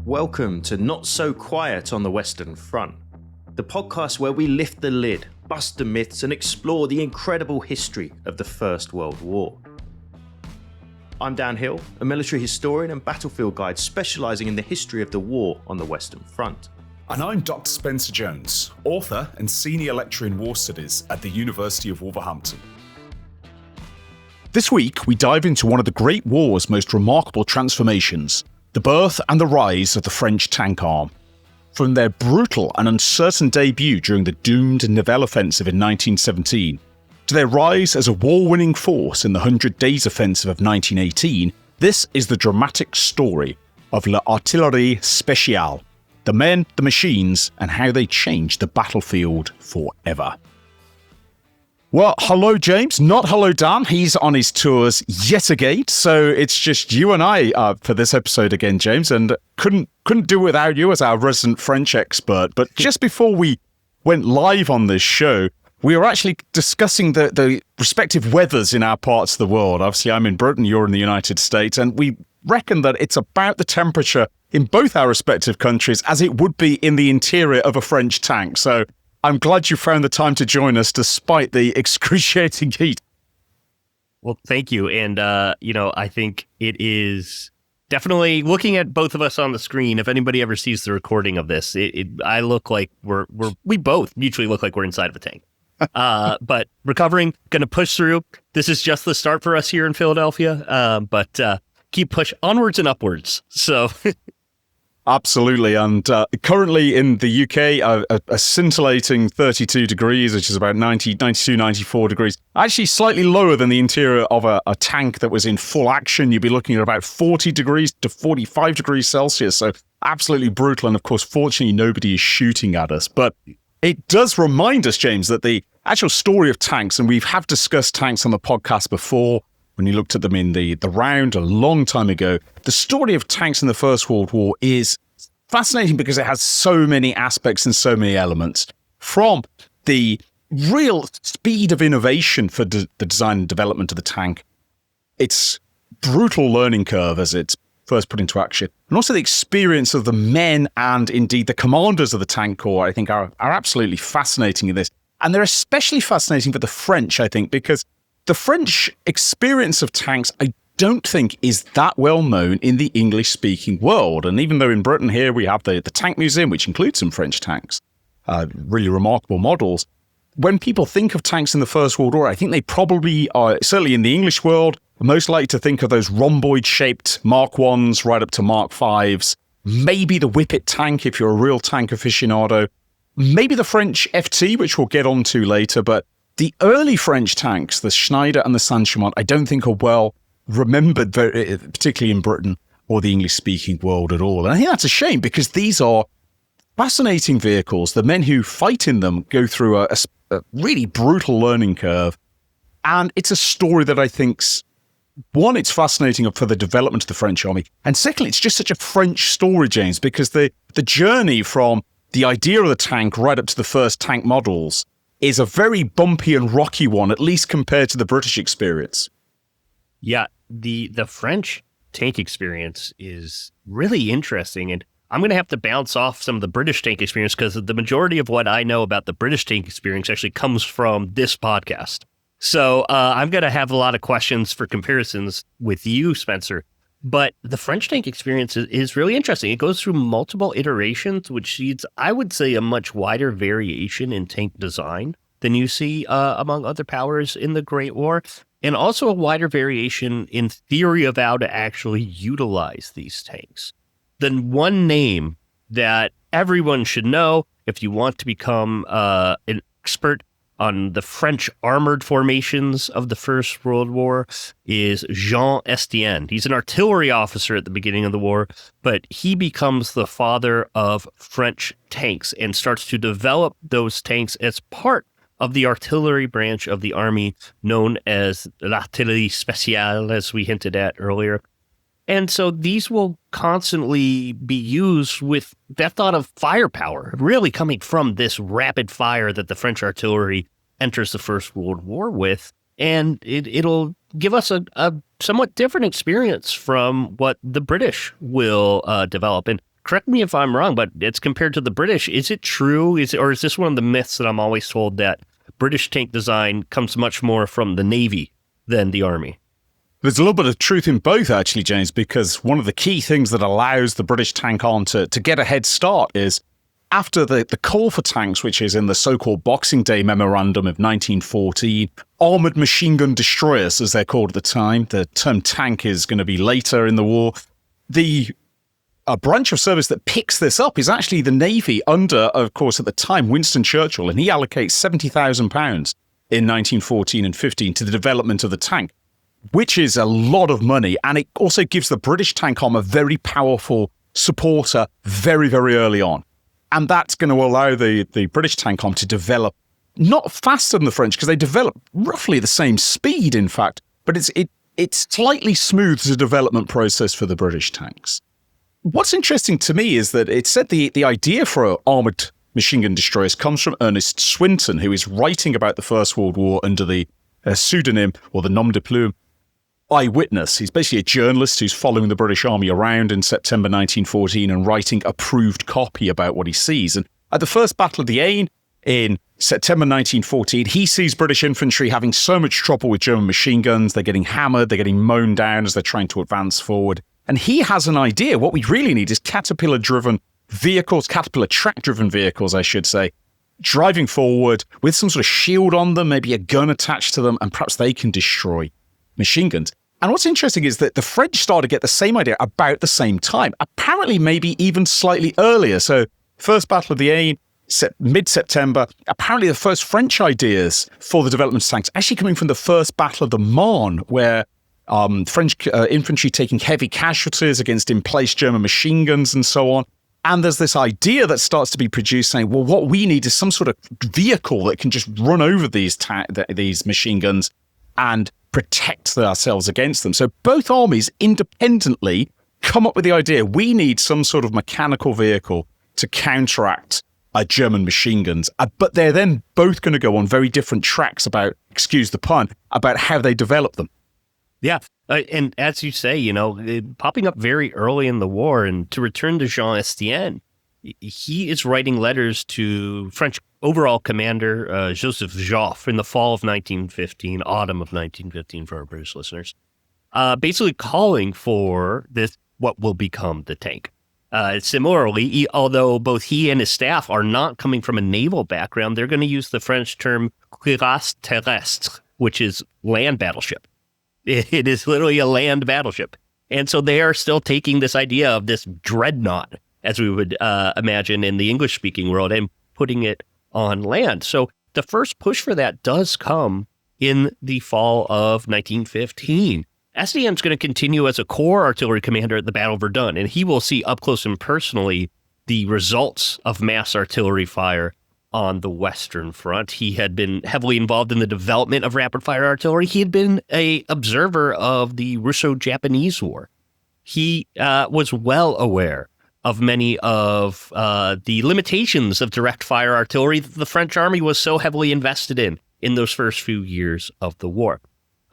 Welcome to Not So Quiet on the Western Front, the podcast where we lift the lid, bust the myths, and explore the incredible history of the First World War. I'm Dan Hill, a military historian and battlefield guide specialising in the history of the war on the Western Front. And I'm Dr. Spencer Jones, author and senior lecturer in war studies at the University of Wolverhampton. This week, we dive into one of the Great War's most remarkable transformations, the birth and the rise of the French tank arm. From their brutal and uncertain debut during the doomed Nivelle Offensive in 1917, to their rise as a war-winning force in the 100 Days Offensive of 1918, this is the dramatic story of l'Artillerie Spéciale, the men, the machines, and how they changed the battlefield forever. Well, hello, James. Not hello, Dan. He's on his tours yet again. So it's just you and I for this episode again, James, and couldn't do it without you as our resident French expert. But just before we went live on this show, we were actually discussing the respective weathers in our parts of the world. Obviously, I'm in Britain, you're in the United States, and we reckon that it's about the temperature in both our respective countries as it would be in the interior of a French tank. So I'm glad you found the time to join us despite the excruciating heat. Well, thank you. And, I think it is definitely looking at both of us on the screen. If anybody ever sees the recording of this, I look like we both mutually look like we're inside of a tank. But recovering, going to push through. This is just the start for us here in Philadelphia. But keep push onwards and upwards. So absolutely. And currently in the UK, a scintillating 32 degrees, which is about 92, 94 degrees, actually slightly lower than the interior of a tank that was in full action. You'd be looking at about 40 degrees to 45 degrees Celsius. So absolutely brutal. And of course, fortunately, nobody is shooting at us. But it does remind us, James, that the actual story of tanks, and we have discussed tanks on the podcast before, when you looked at them in the round a long time ago, the story of tanks in the First World War is fascinating because it has so many aspects and so many elements. From the real speed of innovation for the design and development of the tank, its brutal learning curve as it's first put into action, and also the experience of the men and indeed the commanders of the tank corps, I think are absolutely fascinating in this. And they're especially fascinating for the French, I think, because the French experience of tanks, I don't think is that well known in the English-speaking world. And even though in Britain here we have the Tank Museum, which includes some French tanks, really remarkable models, when people think of tanks in the First World War, I think they probably are, certainly in the English world, most likely to think of those rhomboid-shaped Mark 1s right up to Mark 5s, maybe the Whippet tank if you're a real tank aficionado, maybe the French FT, which we'll get onto later, but the early French tanks, the Schneider and the Saint-Chamond, I don't think are well remembered, particularly in Britain or the English-speaking world at all. And I think that's a shame because these are fascinating vehicles. The men who fight in them go through a really brutal learning curve. And it's a story that I think's, one, it's fascinating for the development of the French army. And secondly, it's just such a French story, James, because the journey from the idea of the tank right up to the first tank models is a very bumpy and rocky one, at least compared to the British experience. Yeah, the French tank experience is really interesting. And I'm going to have to bounce off some of the British tank experience because the majority of what I know about the British tank experience actually comes from this podcast. So I'm going to have a lot of questions for comparisons with you, Spencer. But the French tank experience is really interesting. It goes through multiple iterations, which sees, I would say, a much wider variation in tank design than you see among other powers in the Great War, and also a wider variation in theory of how to actually utilize these tanks. The one name that everyone should know if you want to become an expert on the French armored formations of the First World War is Jean Estienne. He's an artillery officer at the beginning of the war, but he becomes the father of French tanks and starts to develop those tanks as part of the artillery branch of the army known as l'Artillerie Spéciale, as we hinted at earlier. And so these will constantly be used with that thought of firepower, really coming from this rapid fire that the French artillery enters the First World War with. And it'll give us a somewhat different experience from what the British will develop. And correct me if I'm wrong, but it's compared to the British. Is it true? Or is this one of the myths that I'm always told that British tank design comes much more from the Navy than the Army? There's a little bit of truth in both, actually, James, because one of the key things that allows the British tank arm to get a head start is after the call for tanks, which is in the so-called Boxing Day Memorandum of 1914, armoured machine gun destroyers, as they're called at the time. The term tank is going to be later in the war. A branch of service that picks this up is actually the Navy under, of course, at the time, Winston Churchill, and he allocates £70,000 in 1914 and 15 to the development of the tank, which is a lot of money. And it also gives the British tank arm a very powerful supporter very, very early on. And that's going to allow the British tank arm to develop not faster than the French, because they develop roughly the same speed, in fact, but it's slightly smooth the development process for the British tanks. What's interesting to me is that it said the idea for armoured machine gun destroyers comes from Ernest Swinton, who is writing about the First World War under the pseudonym or the nom de plume Eyewitness. He's basically a journalist who's following the British Army around in September 1914 and writing a proved copy about what he sees. And at the First Battle of the Aisne in September 1914, he sees British infantry having so much trouble with German machine guns. They're getting hammered, they're getting mown down as they're trying to advance forward. And he has an idea. What we really need is caterpillar-driven vehicles, caterpillar track-driven vehicles, I should say, driving forward with some sort of shield on them, maybe a gun attached to them, and perhaps they can destroy machine guns. And what's interesting is that the French started to get the same idea about the same time, apparently maybe even slightly earlier. So First Battle of the Aisne, mid-September, apparently the first French ideas for the development of tanks actually coming from the First Battle of the Marne, where French infantry taking heavy casualties against in-place German machine guns and so on. And there's this idea that starts to be produced saying, well, what we need is some sort of vehicle that can just run over these machine guns and protect ourselves against them. So both armies independently come up with the idea, we need some sort of mechanical vehicle to counteract German machine guns. But they're then both going to go on very different tracks about, excuse the pun, about how they develop them. Yeah. And as you say, popping up very early in the war, and to return to Jean Estienne, he is writing letters to French overall commander Joseph Joffre in the fall of 1915, autumn of 1915 for our British listeners, basically calling for this, what will become the tank. Similarly, although both he and his staff are not coming from a naval background, they're going to use the French term cuirasse terrestre, which is land battleship. It is literally a land battleship. And so they are still taking this idea of this dreadnought, as we would imagine in the English-speaking world, and putting it on land. So the first push for that does come in the fall of 1915. Estienne's going to continue as a corps artillery commander at the Battle of Verdun, and he will see up close and personally the results of mass artillery fire on the Western Front. He had been heavily involved in the development of rapid-fire artillery. He had been an observer of the Russo-Japanese War. He was well aware of many of the limitations of direct-fire artillery that the French army was so heavily invested in those first few years of the war.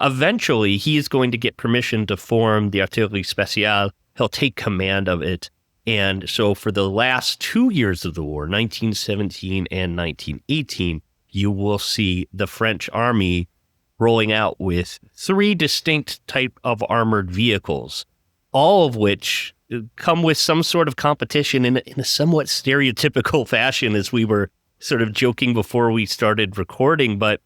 Eventually, he is going to get permission to form the Artillerie Spéciale. He'll take command of it. And so for the last 2 years of the war, 1917 and 1918, you will see the French army rolling out with 3 distinct type of armored vehicles, all of which come with some sort of competition in a somewhat stereotypical fashion, as we were sort of joking before we started recording. But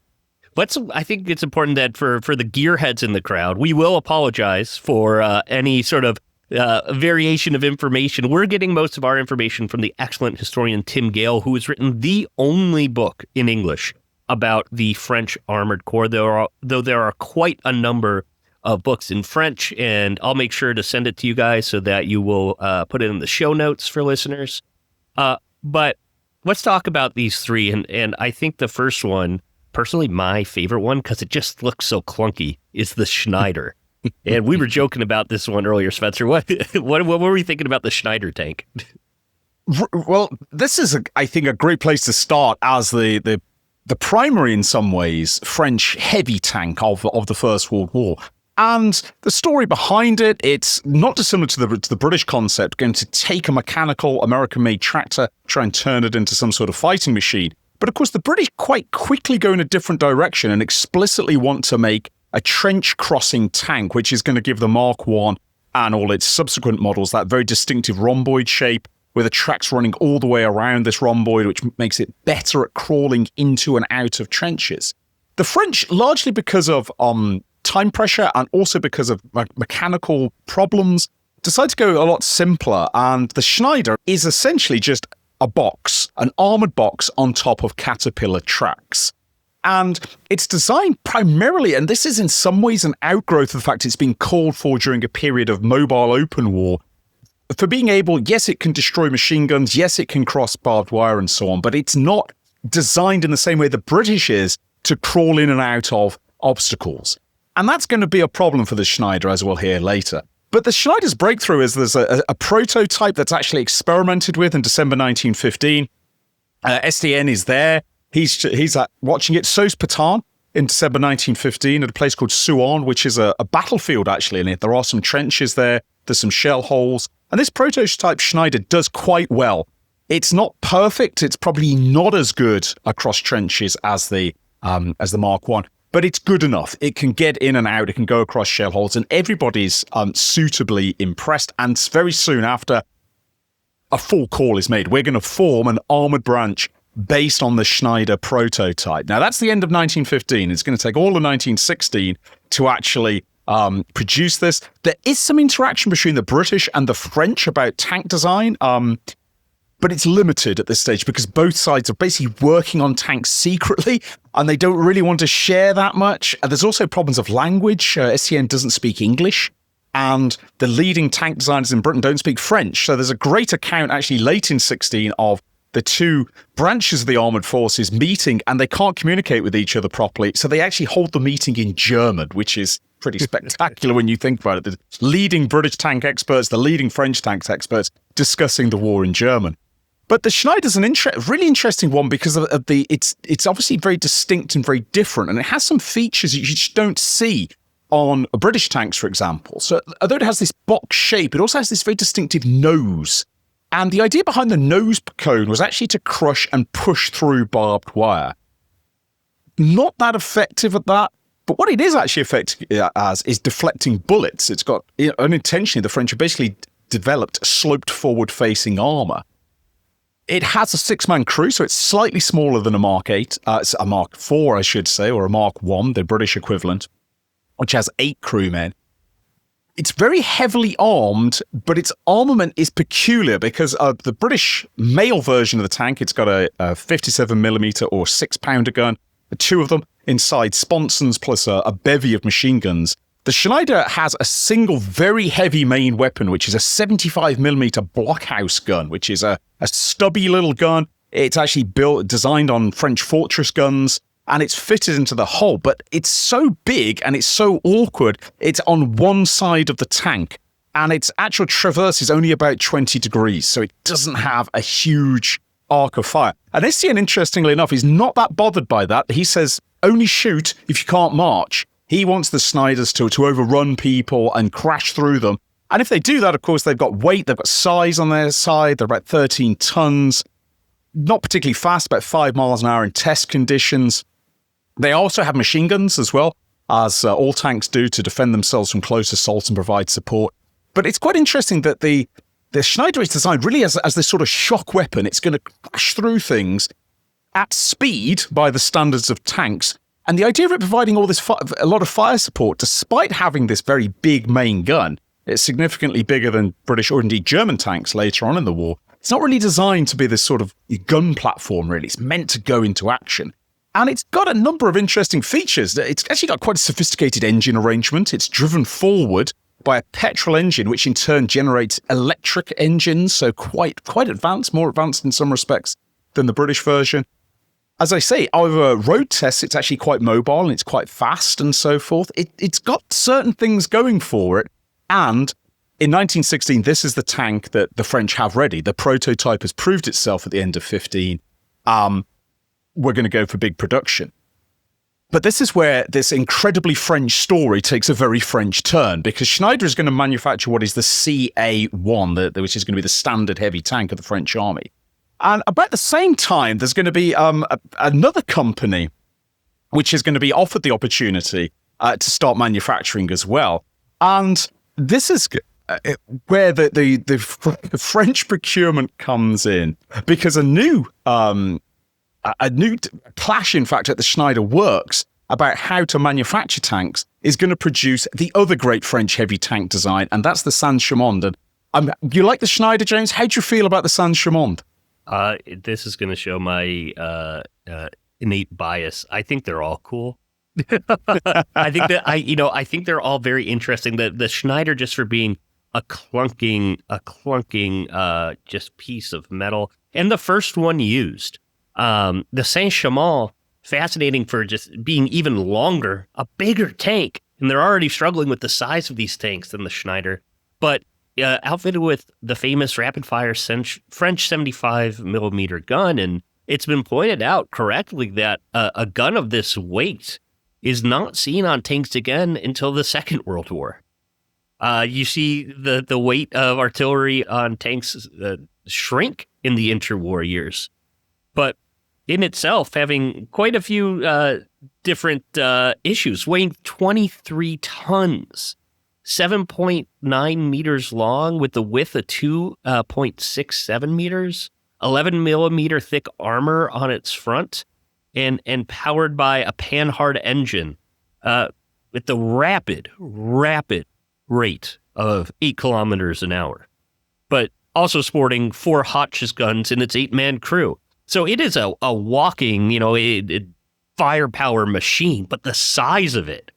I think it's important that for the gearheads in the crowd, we will apologize for any sort of variation of information. We're getting most of our information from the excellent historian Tim Gale, who has written the only book in English about the French Armored Corps, though there are quite a number of books in French, and I'll make sure to send it to you guys so that you will put it in the show notes for listeners. But let's talk about these 3, and I think the first one, personally my favorite one, because it just looks so clunky, is the Schneider. And we were joking about this one earlier, Spencer. What were we thinking about the Schneider tank? Well, this is, I think, a great place to start as the primary, in some ways, French heavy tank of the First World War. And the story behind it, it's not dissimilar to the British concept, going to take a mechanical American-made tractor, try and turn it into some sort of fighting machine. But of course, the British quite quickly go in a different direction and explicitly want to make a trench-crossing tank, which is going to give the Mark I and all its subsequent models that very distinctive rhomboid shape, with the tracks running all the way around this rhomboid, which makes it better at crawling into and out of trenches. The French, largely because of time pressure and also because of mechanical problems, decide to go a lot simpler, and the Schneider is essentially just a box, an armoured box on top of Caterpillar tracks. And it's designed primarily, and this is in some ways an outgrowth of the fact it's been called for during a period of mobile open war, for being able, yes, it can destroy machine guns, yes, it can cross barbed wire and so on, but it's not designed in the same way the British is to crawl in and out of obstacles. And that's going to be a problem for the Schneider, as we'll hear later. But the Schneider's breakthrough is there's a prototype that's actually experimented with in December 1915. SDN is there. He's watching it. So's Pétain in December 1915 at a place called Souan, which is a battlefield, actually, in it. There are some trenches there. There's some shell holes. And this prototype Schneider does quite well. It's not perfect. It's probably not as good across trenches as the Mark I, but it's good enough. It can get in and out. It can go across shell holes, and everybody's suitably impressed. And very soon after, a full call is made. We're going to form an armoured branch based on the Schneider prototype. Now, that's the end of 1915. It's going to take all of 1916 to actually produce this. There is some interaction between the British and the French about tank design, but it's limited at this stage because both sides are basically working on tanks secretly, and they don't really want to share that much. And there's also problems of language. STN doesn't speak English, and the leading tank designers in Britain don't speak French. So there's a great account actually late in 16 of the two branches of the armoured forces meeting, and they can't communicate with each other properly. So they actually hold the meeting in German, which is pretty spectacular when you think about it. The leading British tank experts, the leading French tank experts discussing the war in German. But the Schneider's an really interesting one because of it's obviously very distinct and very different, and it has some features you just don't see on British tanks, for example. So although it has this box shape, it also has this very distinctive nose. And the idea behind the nose cone was actually to crush and push through barbed wire. Not that effective at that, but what it is actually effective as is deflecting bullets. It's got, unintentionally, the French have basically developed sloped forward-facing armour. It has a 6-man crew, so it's slightly smaller than a Mark 8. It's a Mark 4, I should say, or a Mark 1, the British equivalent, which has 8 crewmen. It's very heavily armed, but its armament is peculiar because the British male version of the tank, it's got a 57mm or 6-pounder gun, 2 of them inside sponsons plus a bevy of machine guns. The Schneider has a single very heavy main weapon, which is a 75mm blockhouse gun, which is a stubby little gun. It's actually designed on French fortress guns, and it's fitted into the hull, but it's so big and it's so awkward, it's on one side of the tank, and its actual traverse is only about 20 degrees, so it doesn't have a huge arc of fire. And STN, interestingly enough, is not that bothered by that. He says, only shoot if you can't march. He wants the Schneiders to overrun people and crash through them. And if they do that, of course, they've got weight, they've got size on their side, they're about 13 tons, not particularly fast, about 5 miles an hour in test conditions. They also have machine guns as well, as all tanks do, to defend themselves from close assault and provide support. But it's quite interesting that the Schneider is designed really as this sort of shock weapon. It's going to crash through things at speed by the standards of tanks. And the idea of it providing all this a lot of fire support, despite having this very big main gun, it's significantly bigger than British or indeed German tanks later on in the war. It's not really designed to be this sort of gun platform, really. It's meant to go into action. And it's got a number of interesting features. It's actually got quite a sophisticated engine arrangement. It's driven forward by a petrol engine, which in turn generates electric engines, so quite advanced, more advanced in some respects than the British version. As I say, over road tests, it's actually quite mobile and it's quite fast and so forth. It's got certain things going for it. And in 1916, this is the tank that the French have ready. The prototype has proved itself at the end of 15. We're going to go for big production. But this is where this incredibly French story takes a very French turn, because Schneider is going to manufacture what is the CA1, which is going to be the standard heavy tank of the French army. And about the same time, there's going to be another company which is going to be offered the opportunity to start manufacturing as well. And this is where the French procurement comes in, because a new clash, in fact, at the Schneider works about how to manufacture tanks is going to produce the other great French heavy tank design, and that's the Saint-Chamond. And you like the Schneider, James? How do you feel about the Saint-Chamond? This is going to show my innate bias. I think they're all cool. I think they're all very interesting. The Schneider, just for being a clunking just piece of metal, and the first one used. The Saint-Chamond, fascinating for just being even longer, a bigger tank, and they're already struggling with the size of these tanks than the Schneider, but outfitted with the famous rapid-fire French 75 millimeter gun. And it's been pointed out correctly that a gun of this weight is not seen on tanks again until the Second World War. You see the weight of artillery on tanks shrink in the interwar years, but in itself having quite a few different issues, weighing 23 tons, 7.9 meters long with the width of 2.67 meters, 11 millimeter thick armor on its front, and powered by a Panhard engine with the rapid rate of 8 kilometers an hour, but also sporting 4 Hotchkiss guns in its 8-man crew. So it is a walking, firepower machine, but the size of it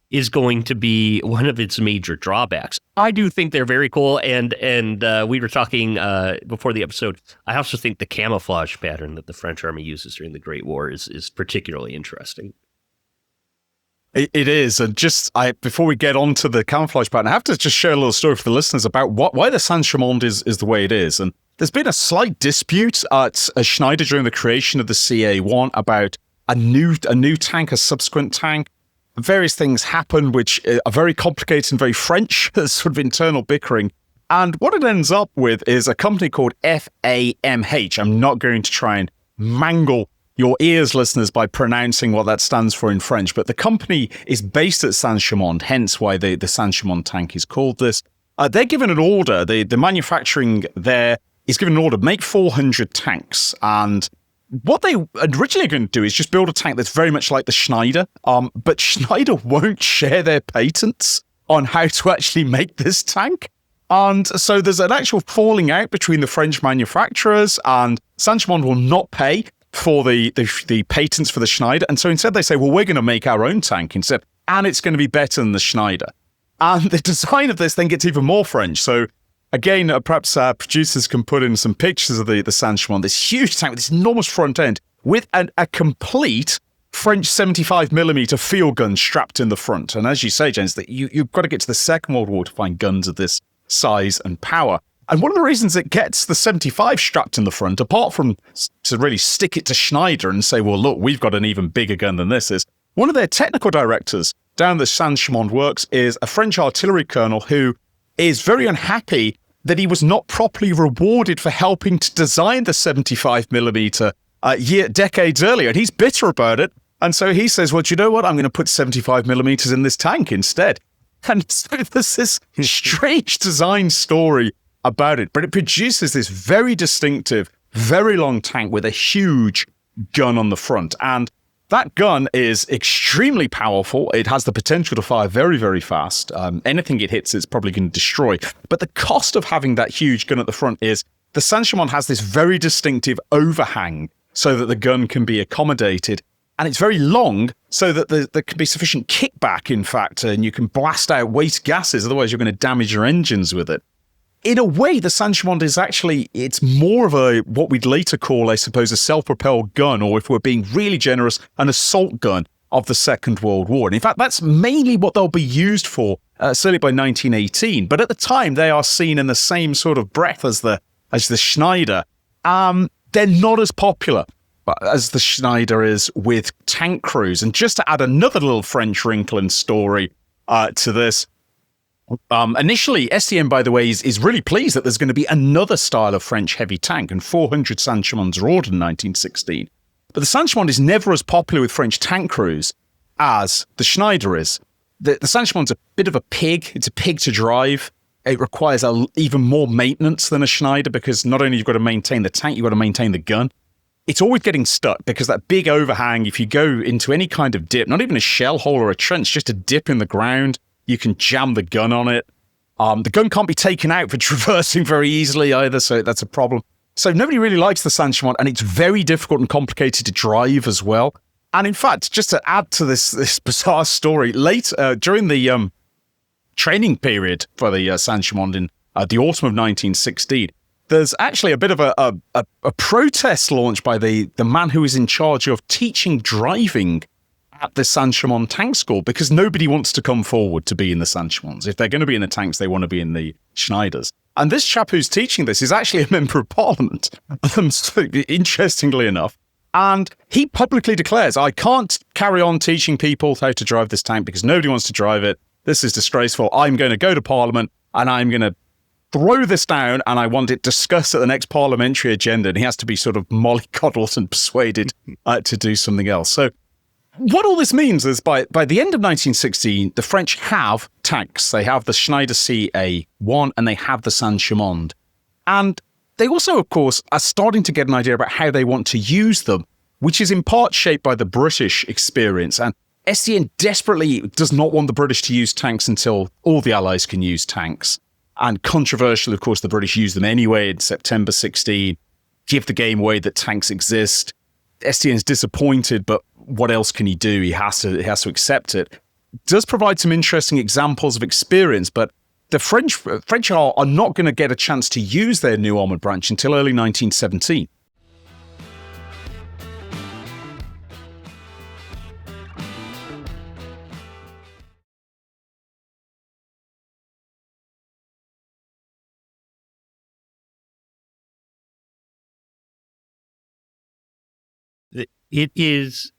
is going to be one of its major drawbacks. I do think they're very cool, and we were talking before the episode. I also think the camouflage pattern that the French army uses during the Great War is particularly interesting. It is, and before we get on to the camouflage pattern, I have to just share a little story for the listeners about why the Saint-Chamond is the way it is. And there's been a slight dispute at Schneider during the creation of the CA1 about a new tank, a subsequent tank. Various things happen which are very complicated and very French. There's sort of internal bickering. And what it ends up with is a company called FAMH. I'm not going to try and mangle your ears, listeners, by pronouncing what that stands for in French, but the company is based at Saint-Chamond, hence why the Saint-Chamond tank is called this. They're given an order, the manufacturing there is given an order, make 400 tanks, and what they originally going to do is just build a tank that's very much like the Schneider, but Schneider won't share their patents on how to actually make this tank. And so there's an actual falling out between the French manufacturers, and Saint-Chamond will not pay for the patents for the Schneider. And so instead they say, well, we're going to make our own tank instead, and it's going to be better than the Schneider. And the design of this then gets even more French. So again, perhaps producers can put in some pictures of the Saint-Chamond, this huge tank with this enormous front end with a complete French 75 millimeter field gun strapped in the front. And as you say, James, that you've got to get to the Second World War to find guns of this size and power. And one of the reasons it gets the 75 strapped in the front, apart from to really stick it to Schneider and say, well, look, we've got an even bigger gun than this, is one of their technical directors down the Saint-Chamond works is a French artillery colonel who is very unhappy that he was not properly rewarded for helping to design the 75 millimeter decades earlier. And he's bitter about it. And so he says, well, do you know what? I'm going to put 75 millimeters in this tank instead. And so there's this strange design story about it, but it produces this very distinctive, very long tank with a huge gun on the front. And that gun is extremely powerful. It has the potential to fire very, very fast. Anything it hits, it's probably going to destroy. But the cost of having that huge gun at the front is the Saint-Chamond has this very distinctive overhang so that the gun can be accommodated. And it's very long so that there can be sufficient kickback, in fact, and you can blast out waste gases. Otherwise, you're going to damage your engines with it. In a way, the Saint-Chamond is actually, it's more of what we'd later call, I suppose, a self-propelled gun, or if we're being really generous, an assault gun of the Second World War. And in fact, that's mainly what they'll be used for, certainly by 1918. But at the time, they are seen in the same sort of breath as the Schneider. They're not as popular. as the Schneider is with tank crews. And just to add another little French wrinkle and story to this, initially, STM, by the way, is really pleased that there's going to be another style of French heavy tank, and 400 Saint-Chamonds are ordered in 1916. But the Saint-Chamond is never as popular with French tank crews as the Schneider is. The Saint-Chamond's a bit of a pig. It's a pig to drive. It requires even more maintenance than a Schneider, because not only you've got to maintain the tank, you've got to maintain the gun. It's always getting stuck because that big overhang, if you go into any kind of dip, not even a shell hole or a trench, just a dip in the ground, you can jam the gun on it. The gun can't be taken out for traversing very easily either, so that's a problem. So nobody really likes the Saint-Chamond, and it's very difficult and complicated to drive as well. And in fact, just to add to this bizarre story, during the training period for the Saint-Chamond in the autumn of 1916, there's actually a bit of a protest launched by the man who is in charge of teaching driving at the Saint-Chamond tank school, because nobody wants to come forward to be in the Saint-Chamonds. If they're going to be in the tanks, they want to be in the Schneiders. And this chap who's teaching this is actually a member of parliament, interestingly enough. And he publicly declares, I can't carry on teaching people how to drive this tank because nobody wants to drive it. This is disgraceful. I'm going to go to parliament and I'm going to throw this down, and I want it discussed at the next parliamentary agenda. And he has to be sort of mollycoddled and persuaded to do something else. So what all this means is by the end of 1916, the French have tanks. They have the Schneider CA1 and they have the Saint-Chamond. And they also, of course, are starting to get an idea about how they want to use them, which is in part shaped by the British experience. And SDN desperately does not want the British to use tanks until all the Allies can use tanks. And controversially, of course, the British use them anyway in September 16, give the game away that tanks exist. SDN's disappointed, but what else can he do? He has to accept it. It does provide some interesting examples of experience, but the French are not going to get a chance to use their new armoured branch until early 1917. It is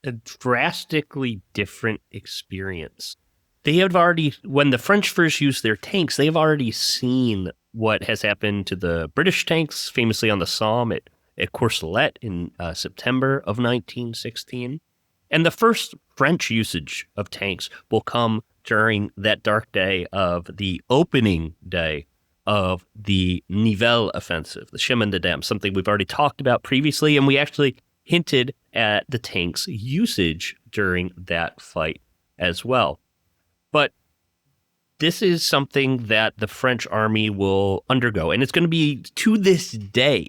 a drastically different experience. They have already, when the French first used their tanks, they've already seen what has happened to the British tanks, famously on the Somme at Courcelette in September of 1916. And the first French usage of tanks will come during that dark day of the opening day of the Nivelle offensive, the Chemin de Damme, something we've already talked about previously, and we actually hinted at the tank's usage during that fight as well. But this is something that the French army will undergo, and it's going to be, to this day,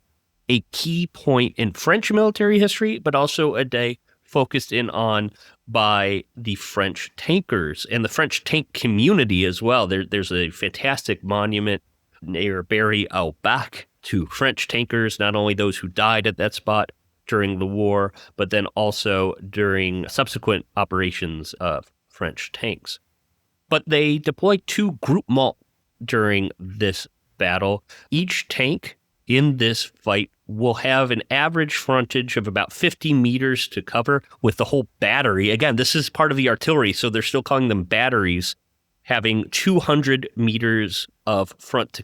a key point in French military history, but also a day focused in on by the French tankers and the French tank community as well. There's a fantastic monument near Berry-au-Bac to French tankers, not only those who died at that spot during the war, but then also during subsequent operations of French tanks. But they deployed 2 groupements during this battle. Each tank in this fight will have an average frontage of about 50 meters to cover, with the whole battery. Again, this is part of the artillery, so they're still calling them batteries, having 200 meters of front to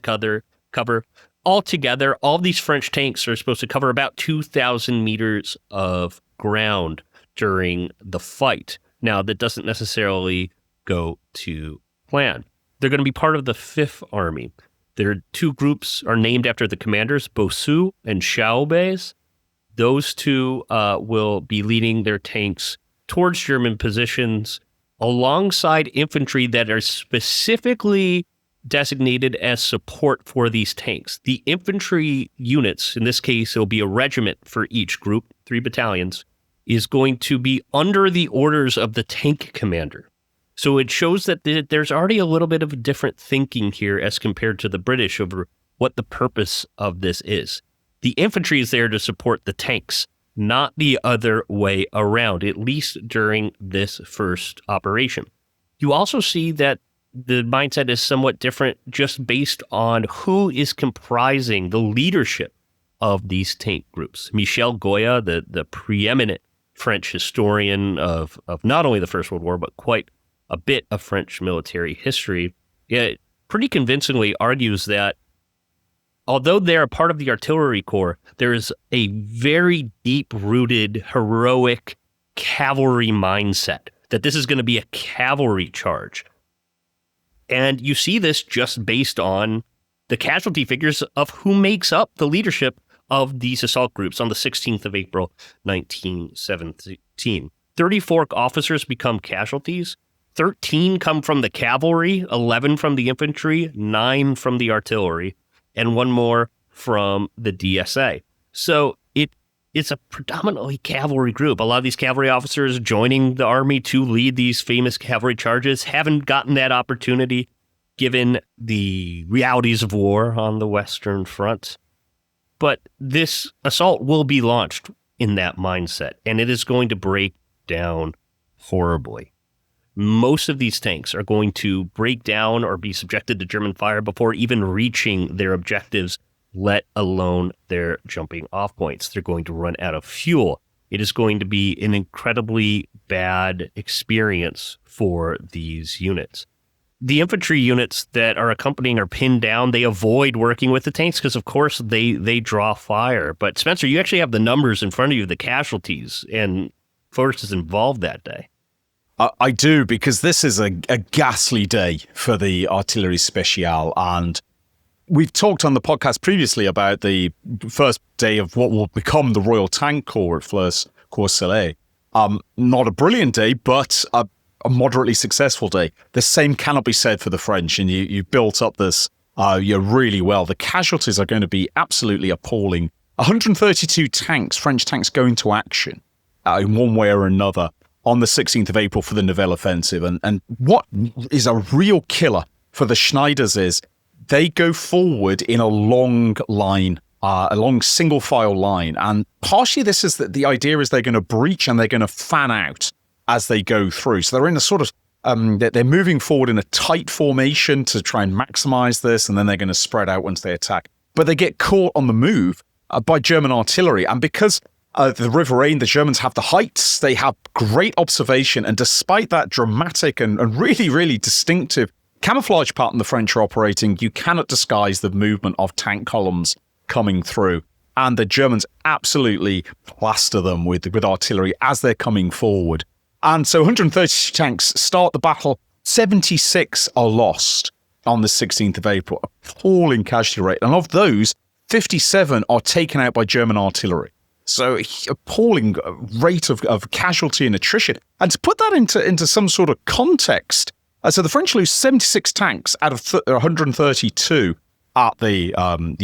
cover. Altogether, all these French tanks are supposed to cover about 2,000 meters of ground during the fight. Now, that doesn't necessarily go to plan. They're going to be part of the 5th Army. Their 2 groups are named after the commanders, Bossu and Chaubes. Those 2 will be leading their tanks towards German positions alongside infantry that are specifically designated as support for these tanks. The infantry units, in this case, it'll be a regiment for each group, 3 battalions, is going to be under the orders of the tank commander. So it shows that there's already a little bit of different thinking here as compared to the British over what the purpose of this is. The infantry is there to support the tanks, not the other way around, at least during this first operation. You also see that the mindset is somewhat different just based on who is comprising the leadership of these tank groups. Michel Goya, the preeminent French historian of not only the First World War, but quite a bit of French military history, pretty convincingly argues that although they are part of the artillery corps, there is a very deep-rooted, heroic cavalry mindset, that this is going to be a cavalry charge. And you see this just based on the casualty figures of who makes up the leadership of these assault groups on the 16th of April, 1917. 34 officers become casualties. 13 come from the cavalry, 11 from the infantry, 9 from the artillery, and 1 more from the DSA. So it's a predominantly cavalry group. A lot of these cavalry officers joining the army to lead these famous cavalry charges haven't gotten that opportunity given the realities of war on the Western Front. But this assault will be launched in that mindset, and it is going to break down horribly. Most of these tanks are going to break down or be subjected to German fire before even reaching their objectives, let alone their jumping off points. They're going to run out of fuel. It is going to be an incredibly bad experience for these units. The infantry units that are accompanying are pinned down. They avoid working with the tanks because, of course, they draw fire. But, Spencer, you actually have the numbers in front of you, the casualties and forces involved that day. I do, because this is a ghastly day for the Artillerie Spéciale. And we've talked on the podcast previously about the first day of what will become the Royal Tank Corps at Flers-Courcelette. Not a brilliant day, but a moderately successful day. The same cannot be said for the French, and you built up this really well. The casualties are going to be absolutely appalling. 132 tanks, French tanks, go into action in one way or another on the 16th of April for the Nivelle offensive. And what is a real killer for the Schneiders is they go forward in a long line, a long single file line. And partially this is that the idea is they're going to breach and they're going to fan out as they go through. So they're in a sort of, they're moving forward in a tight formation to try and maximize this, and then they're going to spread out once they attack. But they get caught on the move by German artillery. And because the Riveraine, the Germans have the heights, they have great observation, and despite that dramatic and really, really distinctive camouflage pattern the French are operating, you cannot disguise the movement of tank columns coming through. And the Germans absolutely plaster them with artillery as they're coming forward. And so 132 tanks start the battle. 76 are lost on the 16th of April. Appalling casualty rate. And of those, 57 are taken out by German artillery. So appalling rate of casualty and attrition. And to put that into some sort of context, so the French lose 76 tanks out of 132 at the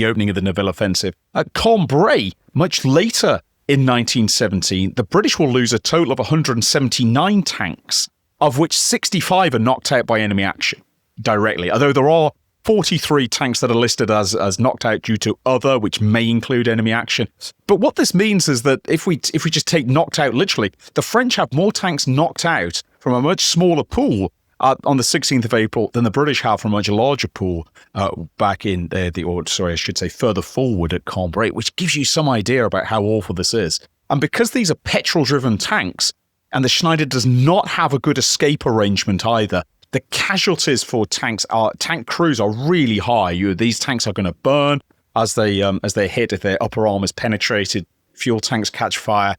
opening of the Nivelle offensive. At Cambrai, much later in 1917, the British will lose a total of 179 tanks, of which 65 are knocked out by enemy action directly, although there are 43 tanks that are listed as knocked out due to other, which may include enemy action. But what this means is that if we just take knocked out literally, the French have more tanks knocked out from a much smaller pool on the 16th of April than the British have from a much larger pool back in further forward at Cambrai, which gives you some idea about how awful this is. And because these are petrol-driven tanks, and the Schneider does not have a good escape arrangement either, the casualties for tank crews are really high. These tanks are going to burn as they hit, if their upper arm is penetrated. Fuel tanks catch fire.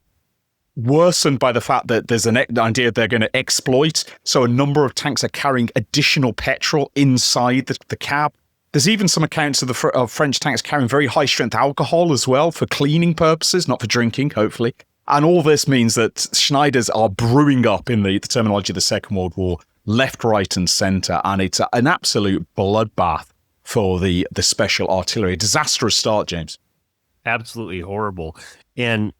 Worsened by the fact that there's an idea they're going to exploit. So a number of tanks are carrying additional petrol inside the cab. There's even some accounts of French tanks carrying very high-strength alcohol as well for cleaning purposes, not for drinking, hopefully. And all this means that Schneiders are brewing up in the terminology of the Second World War, left, right, and centre. And it's an absolute bloodbath for the special artillery. A disastrous start, James. Absolutely horrible. And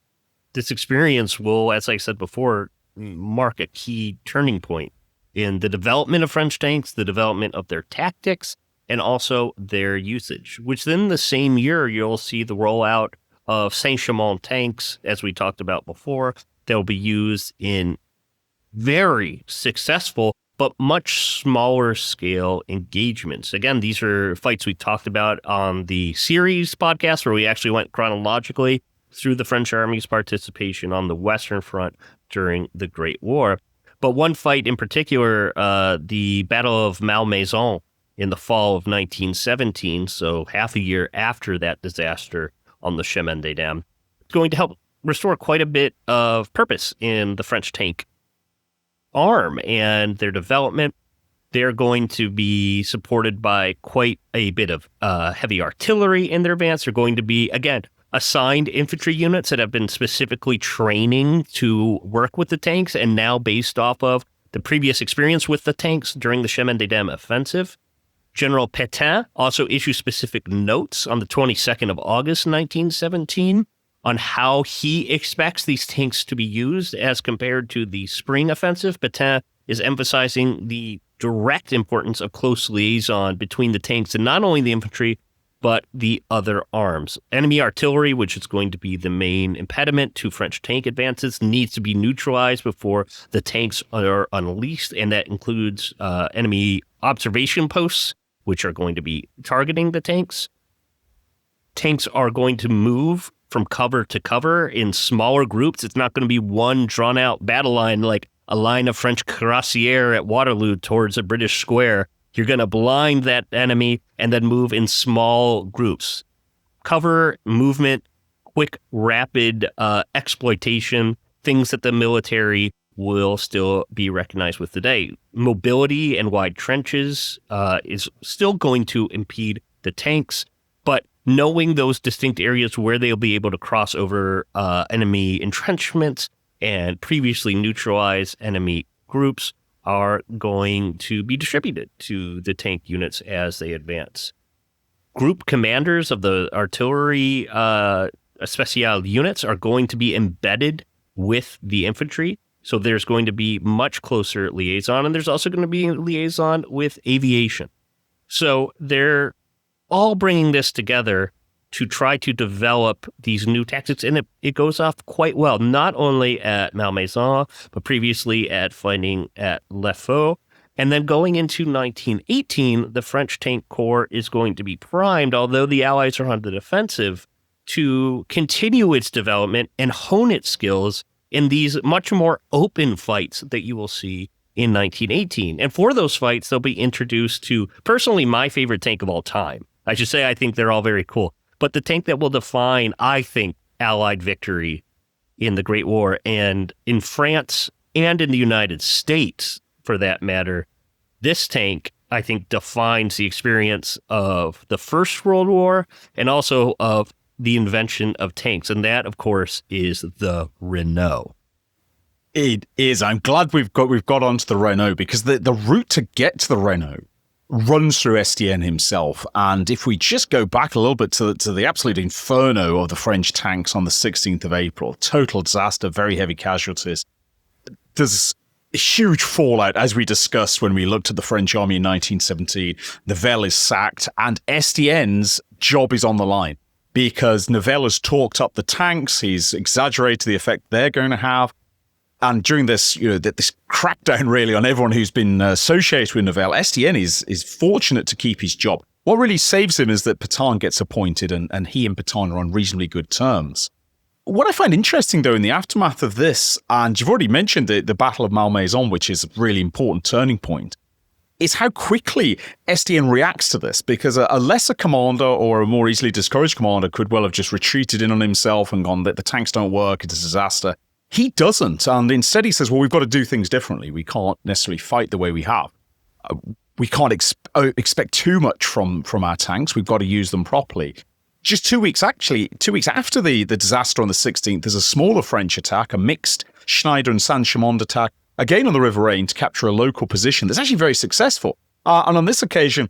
this experience will, as I said before, mark a key turning point in the development of French tanks, the development of their tactics, and also their usage, which then the same year you'll see the rollout of Saint-Chamond tanks, as we talked about before. They'll be used in very successful but much smaller scale engagements. Again, these are fights we talked about on the series podcast, where we actually went chronologically through the French Army's participation on the Western Front during the Great War. But one fight in particular, the Battle of Malmaison in the fall of 1917, so half a year after that disaster on the Chemin des Dames, is going to help restore quite a bit of purpose in the French tank arm and their development. They're going to be supported by quite a bit of heavy artillery in their advance. They're going to be, again, assigned infantry units that have been specifically training to work with the tanks, and now based off of the previous experience with the tanks during the Chemin des Dames offensive. General Pétain also issued specific notes on the 22nd of August, 1917, on how he expects these tanks to be used as compared to the spring offensive. Pétain is emphasizing the direct importance of close liaison between the tanks and not only the infantry, but the other arms. Enemy artillery, which is going to be the main impediment to French tank advances, needs to be neutralized before the tanks are unleashed, and that includes enemy observation posts, which are going to be targeting the tanks. Tanks are going to move from cover to cover in smaller groups. It's not going to be one drawn-out battle line like a line of French cuirassiers at Waterloo towards a British square. You're going to blind that enemy and then move in small groups. Cover, movement, quick, rapid exploitation, things that the military will still be recognized with today. Mobility and wide trenches is still going to impede the tanks, but knowing those distinct areas where they'll be able to cross over enemy entrenchments and previously neutralize enemy groups are going to be distributed to the tank units as they advance. Group commanders of the artillery special units are going to be embedded with the infantry, so there's going to be much closer liaison, and there's also going to be liaison with aviation. So they're all bringing this together to try to develop these new tactics, and it goes off quite well, not only at Malmaison, but previously at fighting at Le Faux. And then going into 1918, the French Tank Corps is going to be primed, although the Allies are on the defensive, to continue its development and hone its skills in these much more open fights that you will see in 1918. And for those fights, they'll be introduced to, personally, my favorite tank of all time. I should say I think they're all very cool. But the tank that will define, I think, Allied victory in the Great War, and in France and in the United States, for that matter, this tank, I think, defines the experience of the First World War and also of the invention of tanks. And that, of course, is the Renault. It is. I'm glad we've got onto the Renault, because the route to get to the Renault runs through Estienne himself. And if we just go back a little bit to the absolute inferno of the French tanks on the 16th of April, total disaster, very heavy casualties. There's a huge fallout, as we discussed when we looked at the French army in 1917. Nivelle is sacked, and Estienne's job is on the line, because Nivelle has talked up the tanks. He's exaggerated the effect they're going to have. And during this, this crackdown really on everyone who's been associated with Nivelle, Estienne is fortunate to keep his job. What really saves him is that Pétain gets appointed, and he and Pétain are on reasonably good terms. What I find interesting, though, in the aftermath of this, and you've already mentioned the Battle of Malmaison, which is a really important turning point, is how quickly Estienne reacts to this, because a lesser commander or a more easily discouraged commander could well have just retreated in on himself and gone that the tanks don't work, it's a disaster. He doesn't, and instead he says, well, we've got to do things differently. We can't necessarily fight the way we have. We can't expect too much from our tanks. We've got to use them properly. Just 2 weeks after the disaster on the 16th, there's a smaller French attack, a mixed Schneider and Saint-Chamond attack, again on the River Aisne, to capture a local position that's actually very successful. And on this occasion,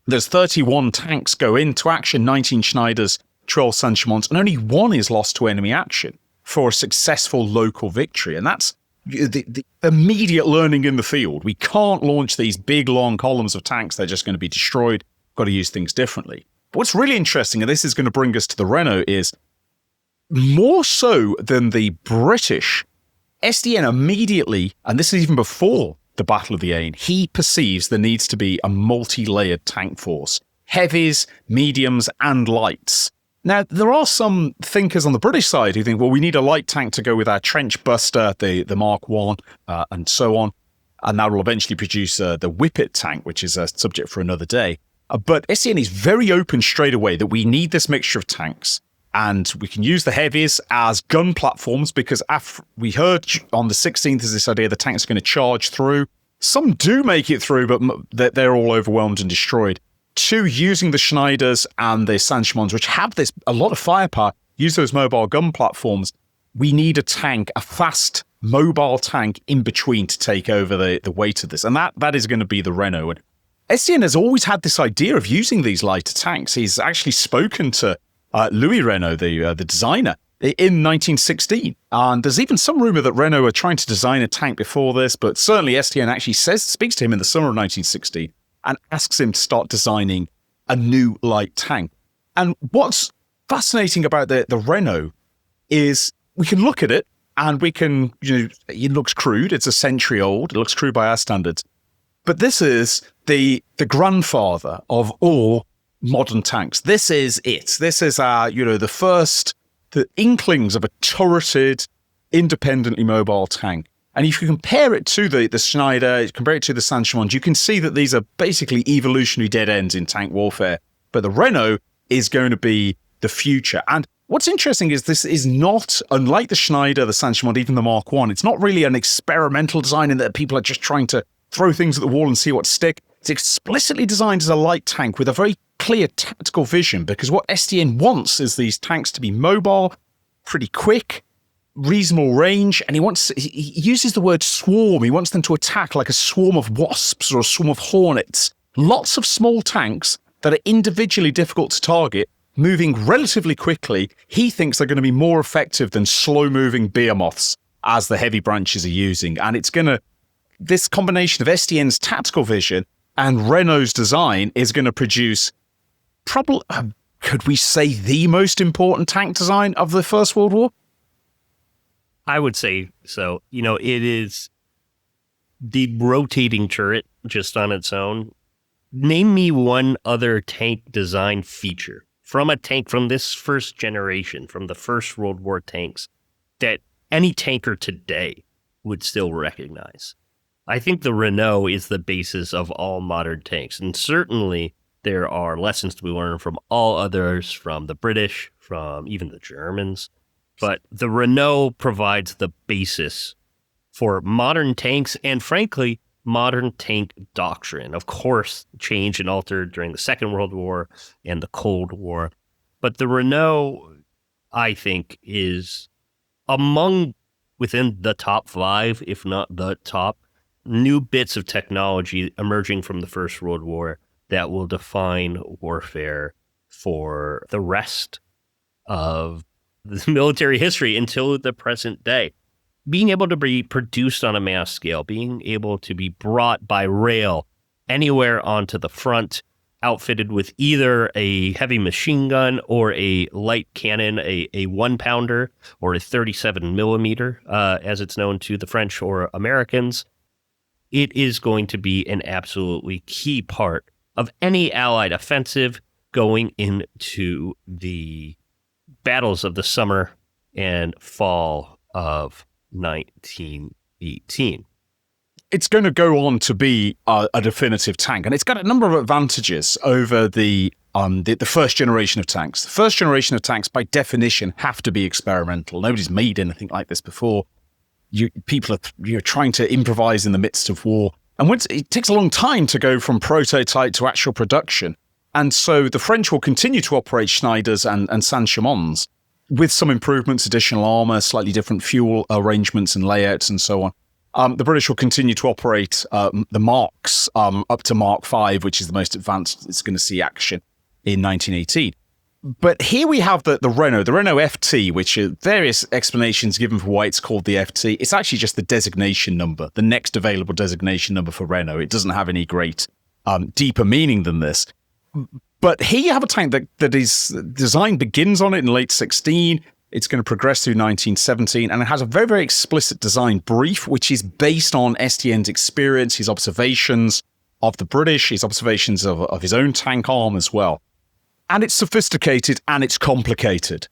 there's 31 tanks go into action, 19 Schneiders, 12 Saint-Chamonds, and only one is lost to enemy action for a successful local victory. And that's the immediate learning in the field. We can't launch these big, long columns of tanks. They're just going to be destroyed. Got to use things differently. But what's really interesting, and this is going to bring us to the Renault, is more so than the British, Estienne immediately, and this is even before the Battle of the Aisne. He perceives there needs to be a multi-layered tank force, heavies, mediums, and lights. Now, there are some thinkers on the British side who think, well, we need a light tank to go with our trench buster, the Mark 1, and so on. And that will eventually produce the Whippet tank, which is a subject for another day. But STN is very open straight away that we need this mixture of tanks. And we can use the heavies as gun platforms because we heard on the 16th is this idea the tanks are going to charge through. Some do make it through, but they're all overwhelmed and destroyed. 2, using the Schneiders and the Saint-Chamonds, which have a lot of firepower, use those mobile gun platforms. We need a tank, a fast mobile tank in between to take over the weight of this. And that is going to be the Renault. And STN has always had this idea of using these lighter tanks. He's actually spoken to Louis Renault, the designer, in 1916. And there's even some rumor that Renault are trying to design a tank before this, but certainly STN actually speaks to him in the summer of 1916 and asks him to start designing a new light tank. And what's fascinating about the Renault is we can look at it and we can, it looks crude. It's a century old. It looks crude by our standards. But this is the grandfather of all modern tanks. This is it. This is our, the inklings of a turreted, independently mobile tank. And if you compare it to the Schneider, compare it to the Saint-Chamond, you can see that these are basically evolutionary dead ends in tank warfare. But the Renault is going to be the future. And what's interesting is this is not, unlike the Schneider, the Saint-Chamond, even the Mark 1, it's not really an experimental design in that people are just trying to throw things at the wall and see what stick. It's explicitly designed as a light tank with a very clear tactical vision, because what STN wants is these tanks to be mobile, pretty quick, reasonable range, and he uses the word swarm. He wants them to attack like a swarm of wasps or a swarm of hornets. Lots of small tanks that are individually difficult to target, moving relatively quickly. He thinks they're going to be more effective than slow-moving behemoths, as the heavy branches are using. And this combination of STN's tactical vision and Renault's design is going to produce probably, could we say, the most important tank design of the First World War? I would say so. It is the rotating turret just on its own. Name me one other tank design feature from a tank from this first generation, from the First World War tanks, that any tanker today would still recognize. I think the Renault is the basis of all modern tanks. And certainly there are lessons to be learned from all others, from the British, from even the Germans. But the Renault provides the basis for modern tanks and, frankly, modern tank doctrine. Of course, changed and altered during the Second World War and the Cold War. But the Renault, I think, is within the top 5, if not the top, new bits of technology emerging from the First World War that will define warfare for the rest of the military history until the present day. Being able to be produced on a mass scale, being able to be brought by rail anywhere onto the front, outfitted with either a heavy machine gun or a light cannon, a 1-pounder or a 37 millimeter, as it's known to the French or Americans. It is going to be an absolutely key part of any Allied offensive going into the battles of the summer and fall of 1918. It's going to go on to be a definitive tank, and it's got a number of advantages over the first generation of tanks. The first generation of tanks, by definition, have to be experimental. Nobody's made anything like this before. People are trying to improvise in the midst of war, and it takes a long time to go from prototype to actual production. And so the French will continue to operate Schneiders and Saint-Chamonds with some improvements, additional armor, slightly different fuel arrangements and layouts, and so on. The British will continue to operate the Marks up to Mark 5, which is the most advanced it's going to see action in 1918. But here we have the Renault FT, which are various explanations given for why it's called the FT. It's actually just the designation number, the next available designation number for Renault. It doesn't have any great deeper meaning than this. But here you have a tank that is design begins on it in late 16. It's going to progress through 1917, and it has a very, very explicit design brief, which is based on Estienne's experience, his observations of the British, his observations of his own tank arm as well. And it's sophisticated and it's complicated.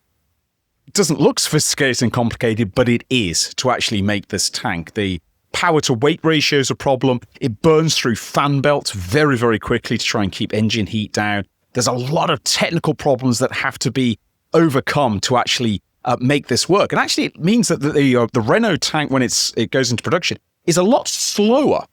It doesn't look sophisticated and complicated, but it is to actually make this tank. The power to weight ratio is a problem. It burns through fan belts very, very quickly to try and keep engine heat down. There's a lot of technical problems that have to be overcome to actually make this work. And actually, it means that the Renault tank, when it goes into production, is a lot slower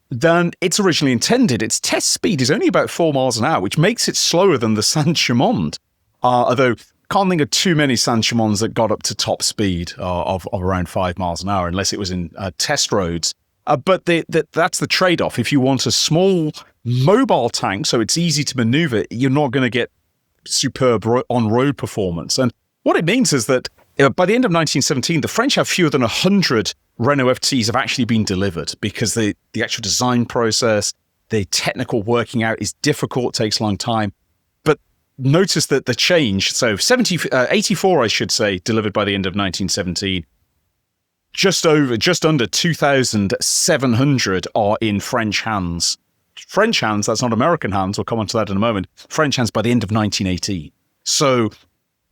than it's originally intended. Its test speed is only about 4 miles an hour, which makes it slower than the Saint-Chamond. Although, can't think of too many Saint-Chamonds that got up to top speed of around 5 miles an hour, unless it was in test roads. But that's the trade-off. If you want a small, mobile tank, so it's easy to maneuver, you're not going to get superb on-road performance. And what it means is that by the end of 1917, the French have fewer than 100 Renault FTs have actually been delivered because the actual design process, the technical working out is difficult, takes a long time. But notice that the change, so 84, I should say, delivered by the end of 1917, just under 2,700 are in French hands. French hands, that's not American hands, we'll come on to that in a moment. French hands by the end of 1918. So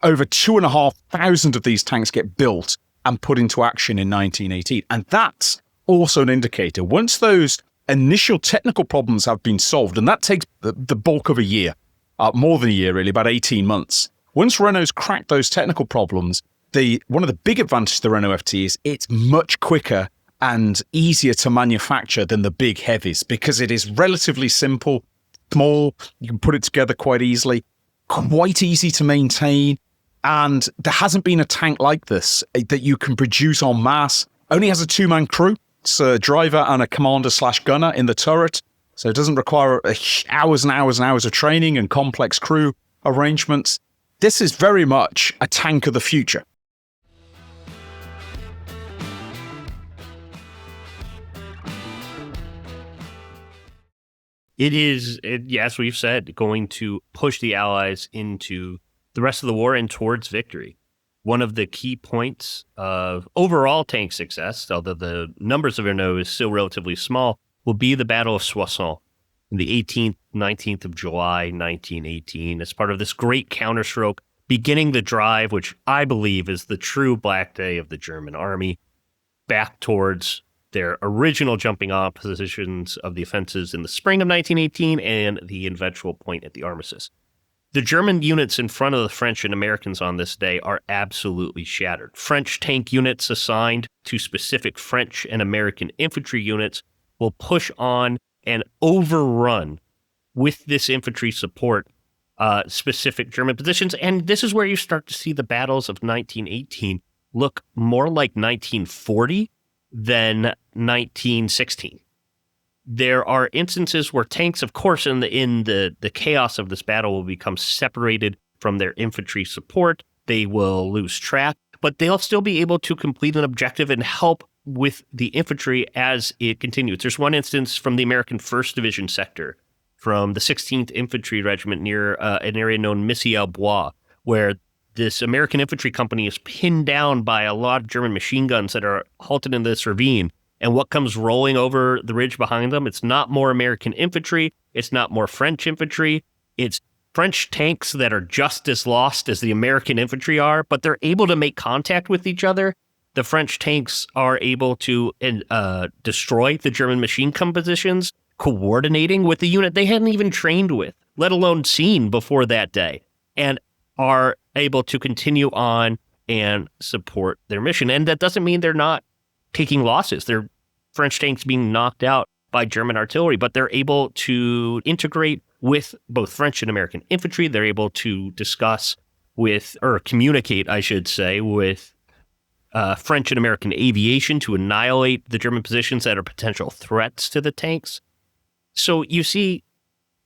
over 2,500 of these tanks get built and put into action in 1918. And that's also an indicator. Once those initial technical problems have been solved, and that takes the bulk of a year, more than a year really, about 18 months. Once Renault's cracked those technical problems, one of the big advantages of the Renault FT is it's much quicker and easier to manufacture than the big heavies because it is relatively simple, small, you can put it together quite easily, quite easy to maintain, and there hasn't been a tank like this that you can produce en masse. Only has a 2-man crew. It's a driver and a commander/gunner in the turret, so it doesn't require hours and hours and hours of training and complex crew arrangements. This is very much a tank of the future. It is, as we've said, going to push the Allies into the rest of the war and towards victory. One of the key points of overall tank success, although the numbers of Renault is still relatively small, will be the Battle of Soissons on the 18th, 19th of July, 1918, as part of this great counterstroke, beginning the drive, which I believe is the true Black Day of the German army, back towards their original jumping off positions of the offensives in the spring of 1918 and the eventual point at the armistice. The German units in front of the French and Americans on this day are absolutely shattered. French tank units assigned to specific French and American infantry units will push on and overrun with this infantry support specific German positions. And this is where you start to see the battles of 1918 look more like 1940 than 1916. There are instances where tanks, of course, in the chaos of this battle will become separated from their infantry support. They will lose track, but they'll still be able to complete an objective and help with the infantry as it continues. There's one instance from the American 1st Division sector from the 16th Infantry Regiment near an area known Missy-au-Bois, where this American infantry company is pinned down by a lot of German machine guns that are halted in this ravine. And what comes rolling over the ridge behind them? It's not more American infantry. It's not more French infantry. It's French tanks that are just as lost as the American infantry are, but they're able to make contact with each other. The French tanks are able to destroy the German machine gun positions, coordinating with the unit they hadn't even trained with, let alone seen before that day, and are able to continue on and support their mission. And that doesn't mean they're not taking losses. They're French tanks being knocked out by German artillery, but they're able to integrate with both French and American infantry. They're able to discuss with, or communicate, I should say, with French and American aviation to annihilate the German positions that are potential threats to the tanks. So you see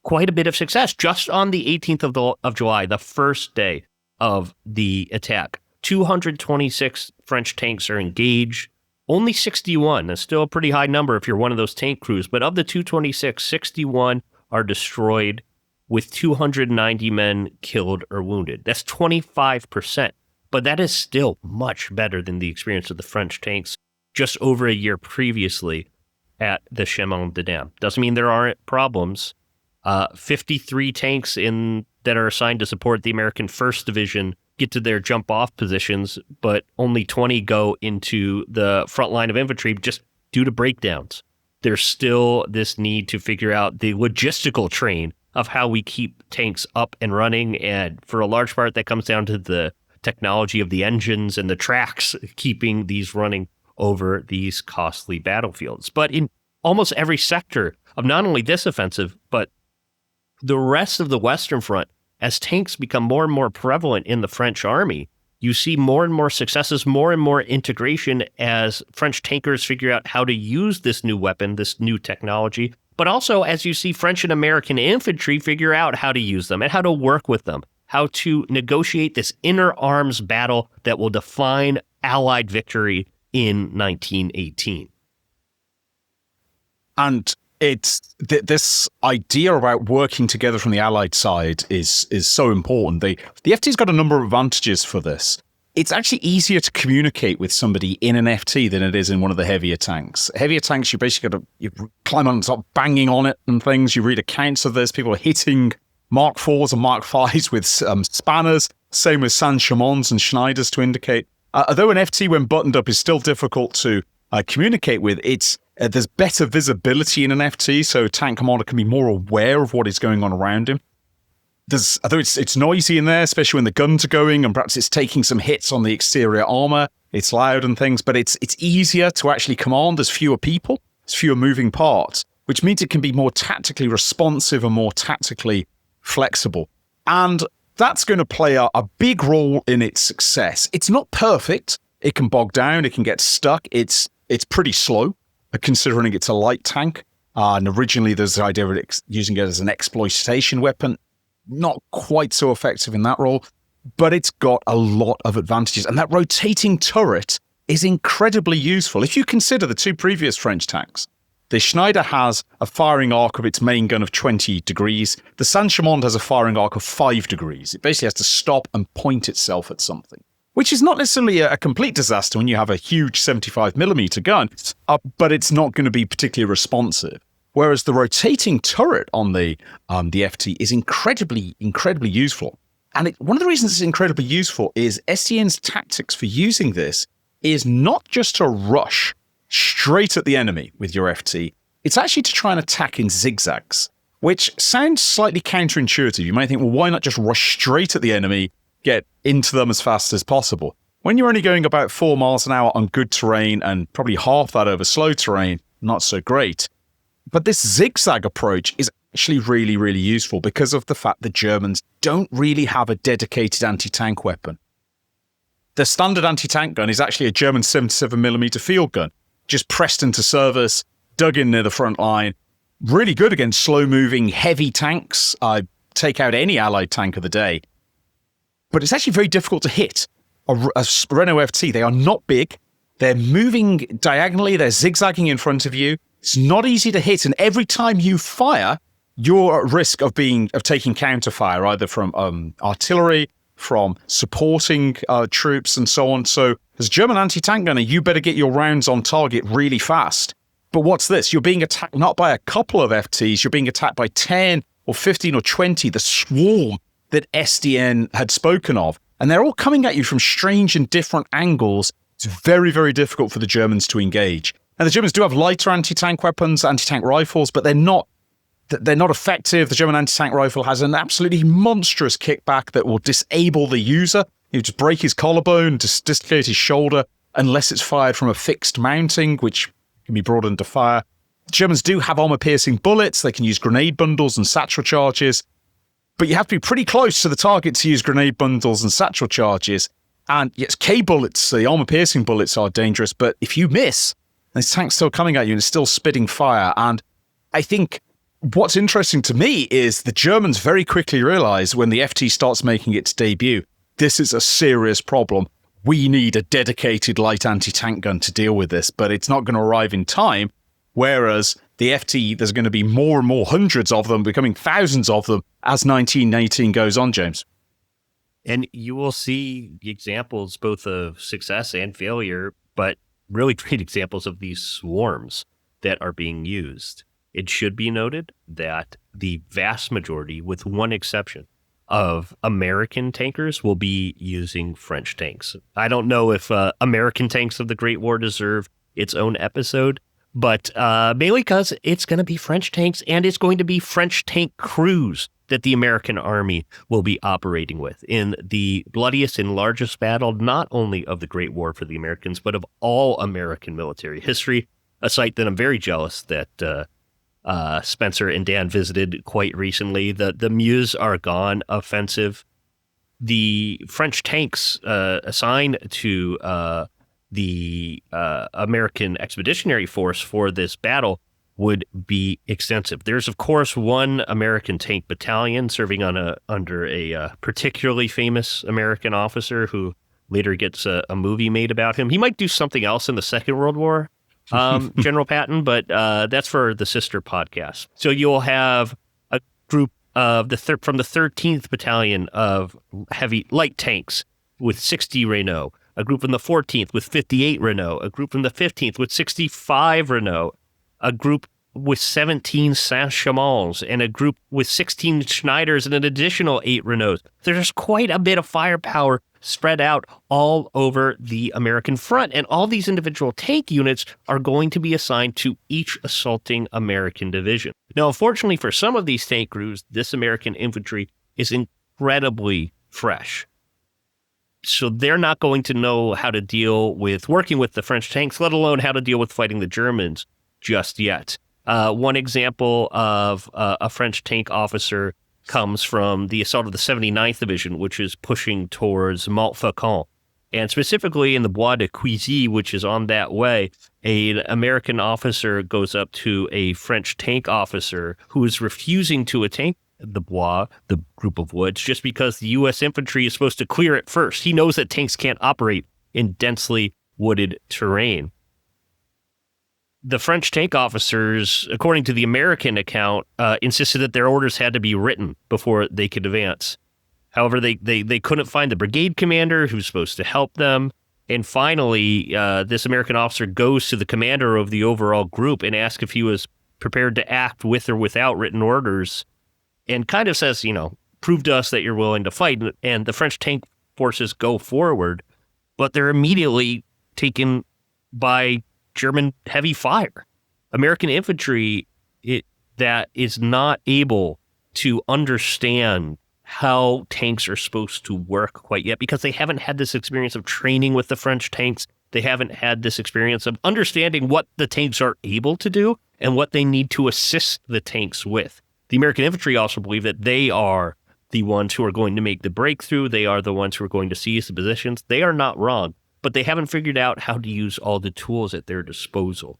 quite a bit of success just on the 18th of July, the first day of the attack. 226 French tanks are engaged. Only 61, that's still a pretty high number if you're one of those tank crews, but of the 226, 61 are destroyed with 290 men killed or wounded. That's 25%. but that is still much better than the experience of the French tanks just over a year previously at the Chaumont de Dam. Doesn't mean there aren't problems. 53 tanks that are assigned to support the American 1st Division get to their jump-off positions, but only 20 go into the front line of infantry just due to breakdowns. There's still this need to figure out the logistical train of how we keep tanks up and running, and for a large part, that comes down to the technology of the engines and the tracks keeping these running over these costly battlefields. But in almost every sector of not only this offensive, but the rest of the Western Front, as tanks become more and more prevalent in the French army, you see more and more successes, more and more integration as French tankers figure out how to use this new weapon, this new technology, but also as you see French and American infantry figure out how to use them and how to work with them, how to negotiate this inner arms battle that will define Allied victory in 1918. And it's this idea about working together from the Allied side is so important. The FT's got a number of advantages for this. It's actually easier to communicate with somebody in an FT than it is in one of the heavier tanks. Heavier tanks, you basically got to you climb on and start banging on it and things. You read accounts of this. People are hitting Mark IVs and Mark Vs with spanners. Same with Saint-Chamonds and Schneiders to indicate. Although an FT, when buttoned up, is still difficult to communicate with, there's better visibility in an FT, so a tank commander can be more aware of what is going on around him. Although it's noisy in there, especially when the guns are going, and perhaps it's taking some hits on the exterior armor. It's loud and things, but it's easier to actually command. There's fewer people, there's fewer moving parts, which means it can be more tactically responsive and more tactically flexible. And that's going to play a big role in its success. It's not perfect. It can bog down. It can get stuck. It's pretty slow, considering it's a light tank. And originally there's the idea of using it as an exploitation weapon. Not quite so effective in that role, but it's got a lot of advantages. And that rotating turret is incredibly useful. If you consider the two previous French tanks, the Schneider has a firing arc of its main gun of 20 degrees. The Saint-Chamond has a firing arc of 5 degrees. It basically has to stop and point itself at something, which is not necessarily a complete disaster when you have a huge 75mm gun, but it's not going to be particularly responsive. Whereas the rotating turret on the FT is incredibly useful. And one of the reasons it's incredibly useful is SDN's tactics for using this is not just to rush straight at the enemy with your FT. It's actually to try and attack in zigzags, which sounds slightly counterintuitive. You might think, well, why not just rush straight at the enemy, get into them as fast as possible? When you're only going about 4 miles an hour on good terrain and probably half that over slow terrain, not so great. But this zigzag approach is actually really useful because of the fact the Germans don't really have a dedicated anti-tank weapon. The standard anti-tank gun is actually a German 77mm field gun, just pressed into service, dug in near the front line, really good against slow-moving, heavy tanks. Take out any Allied tank of the day. But it's actually very difficult to hit. A Renault FT, they are not big. They're moving diagonally. They're zigzagging in front of you. It's not easy to hit. And every time you fire, you're at risk of taking counterfire, either from artillery, from supporting troops, and so on. So as a German anti-tank gunner, you better get your rounds on target really fast. But what's this? You're being attacked not by a couple of FTs. You're being attacked by 10 or 15 or 20, the swarm that SDN had spoken of. And they're all coming at you from strange and different angles. It's very difficult for the Germans to engage. And the Germans do have lighter anti-tank weapons, anti-tank rifles, but they're not effective. The German anti-tank rifle has an absolutely monstrous kickback that will disable the user. You just break his collarbone, dislocate his shoulder, unless it's fired from a fixed mounting, which can be brought under fire. The Germans do have armor-piercing bullets. They can use grenade bundles and satchel charges. But you have to be pretty close to the target to use grenade bundles and satchel charges. And yes, K bullets, the armor-piercing bullets are dangerous, but if you miss, this tank's still coming at you and it's still spitting fire. And I think what's interesting to me is the Germans very quickly realize when the FT starts making its debut, this is a serious problem. We need a dedicated light anti-tank gun to deal with this, but it's not going to arrive in time. Whereas the FT, there's going to be more and more hundreds of them, becoming thousands of them as 1918 goes on, James. And you will see examples both of success and failure, but really great examples of these swarms that are being used. It should be noted that the vast majority, with one exception, of American tankers will be using French tanks. I don't know if American tanks of the Great War deserve its own episode, but mainly because it's going to be French tanks and it's going to be French tank crews that the American Army will be operating with in the bloodiest and largest battle, not only of the Great War for the Americans, but of all American military history, a site that I'm very jealous that Spencer and Dan visited quite recently, the Meuse-Argonne offensive. The French tanks assigned to the American Expeditionary Force for this battle would be extensive. There's, of course, one American tank battalion serving under a particularly famous American officer who later gets a movie made about him. He might do something else in the Second World War, General Patton, but that's for the sister podcast. So you'll have a group of from the 13th Battalion of heavy light tanks with 60 Renault, a group from the 14th with 58 Renault, a group from the 15th with 65 Renault, a group with 17 Saint-Chamonds, and a group with 16 Schneiders and an additional 8 Renaults. There's quite a bit of firepower spread out all over the American front, and all these individual tank units are going to be assigned to each assaulting American division. Now, unfortunately for some of these tank crews, this American infantry is incredibly fresh. So they're not going to know how to deal with working with the French tanks, let alone how to deal with fighting the Germans just yet. One example of a French tank officer comes from the assault of the 79th Division, which is pushing towards Montfaucon. And specifically in the Bois de Cuisy, which is on that way, an American officer goes up to a French tank officer who is refusing to attack the Bois, the group of woods, just because the U.S. infantry is supposed to clear it first. He knows that tanks can't operate in densely wooded terrain. The French tank officers, according to the American account, insisted that their orders had to be written before they could advance. However, they couldn't find the brigade commander who's supposed to help them. And finally, this American officer goes to the commander of the overall group and asks if he was prepared to act with or without written orders, and kind of says, prove to us that you're willing to fight. And the French tank forces go forward, but they're immediately taken by German heavy fire. American infantry that is not able to understand how tanks are supposed to work quite yet, because they haven't had this experience of training with the French tanks. They haven't had this experience of understanding what the tanks are able to do and what they need to assist the tanks with. The American infantry also believe that they are the ones who are going to make the breakthrough. They are the ones who are going to seize the positions. They are not wrong, but they haven't figured out how to use all the tools at their disposal.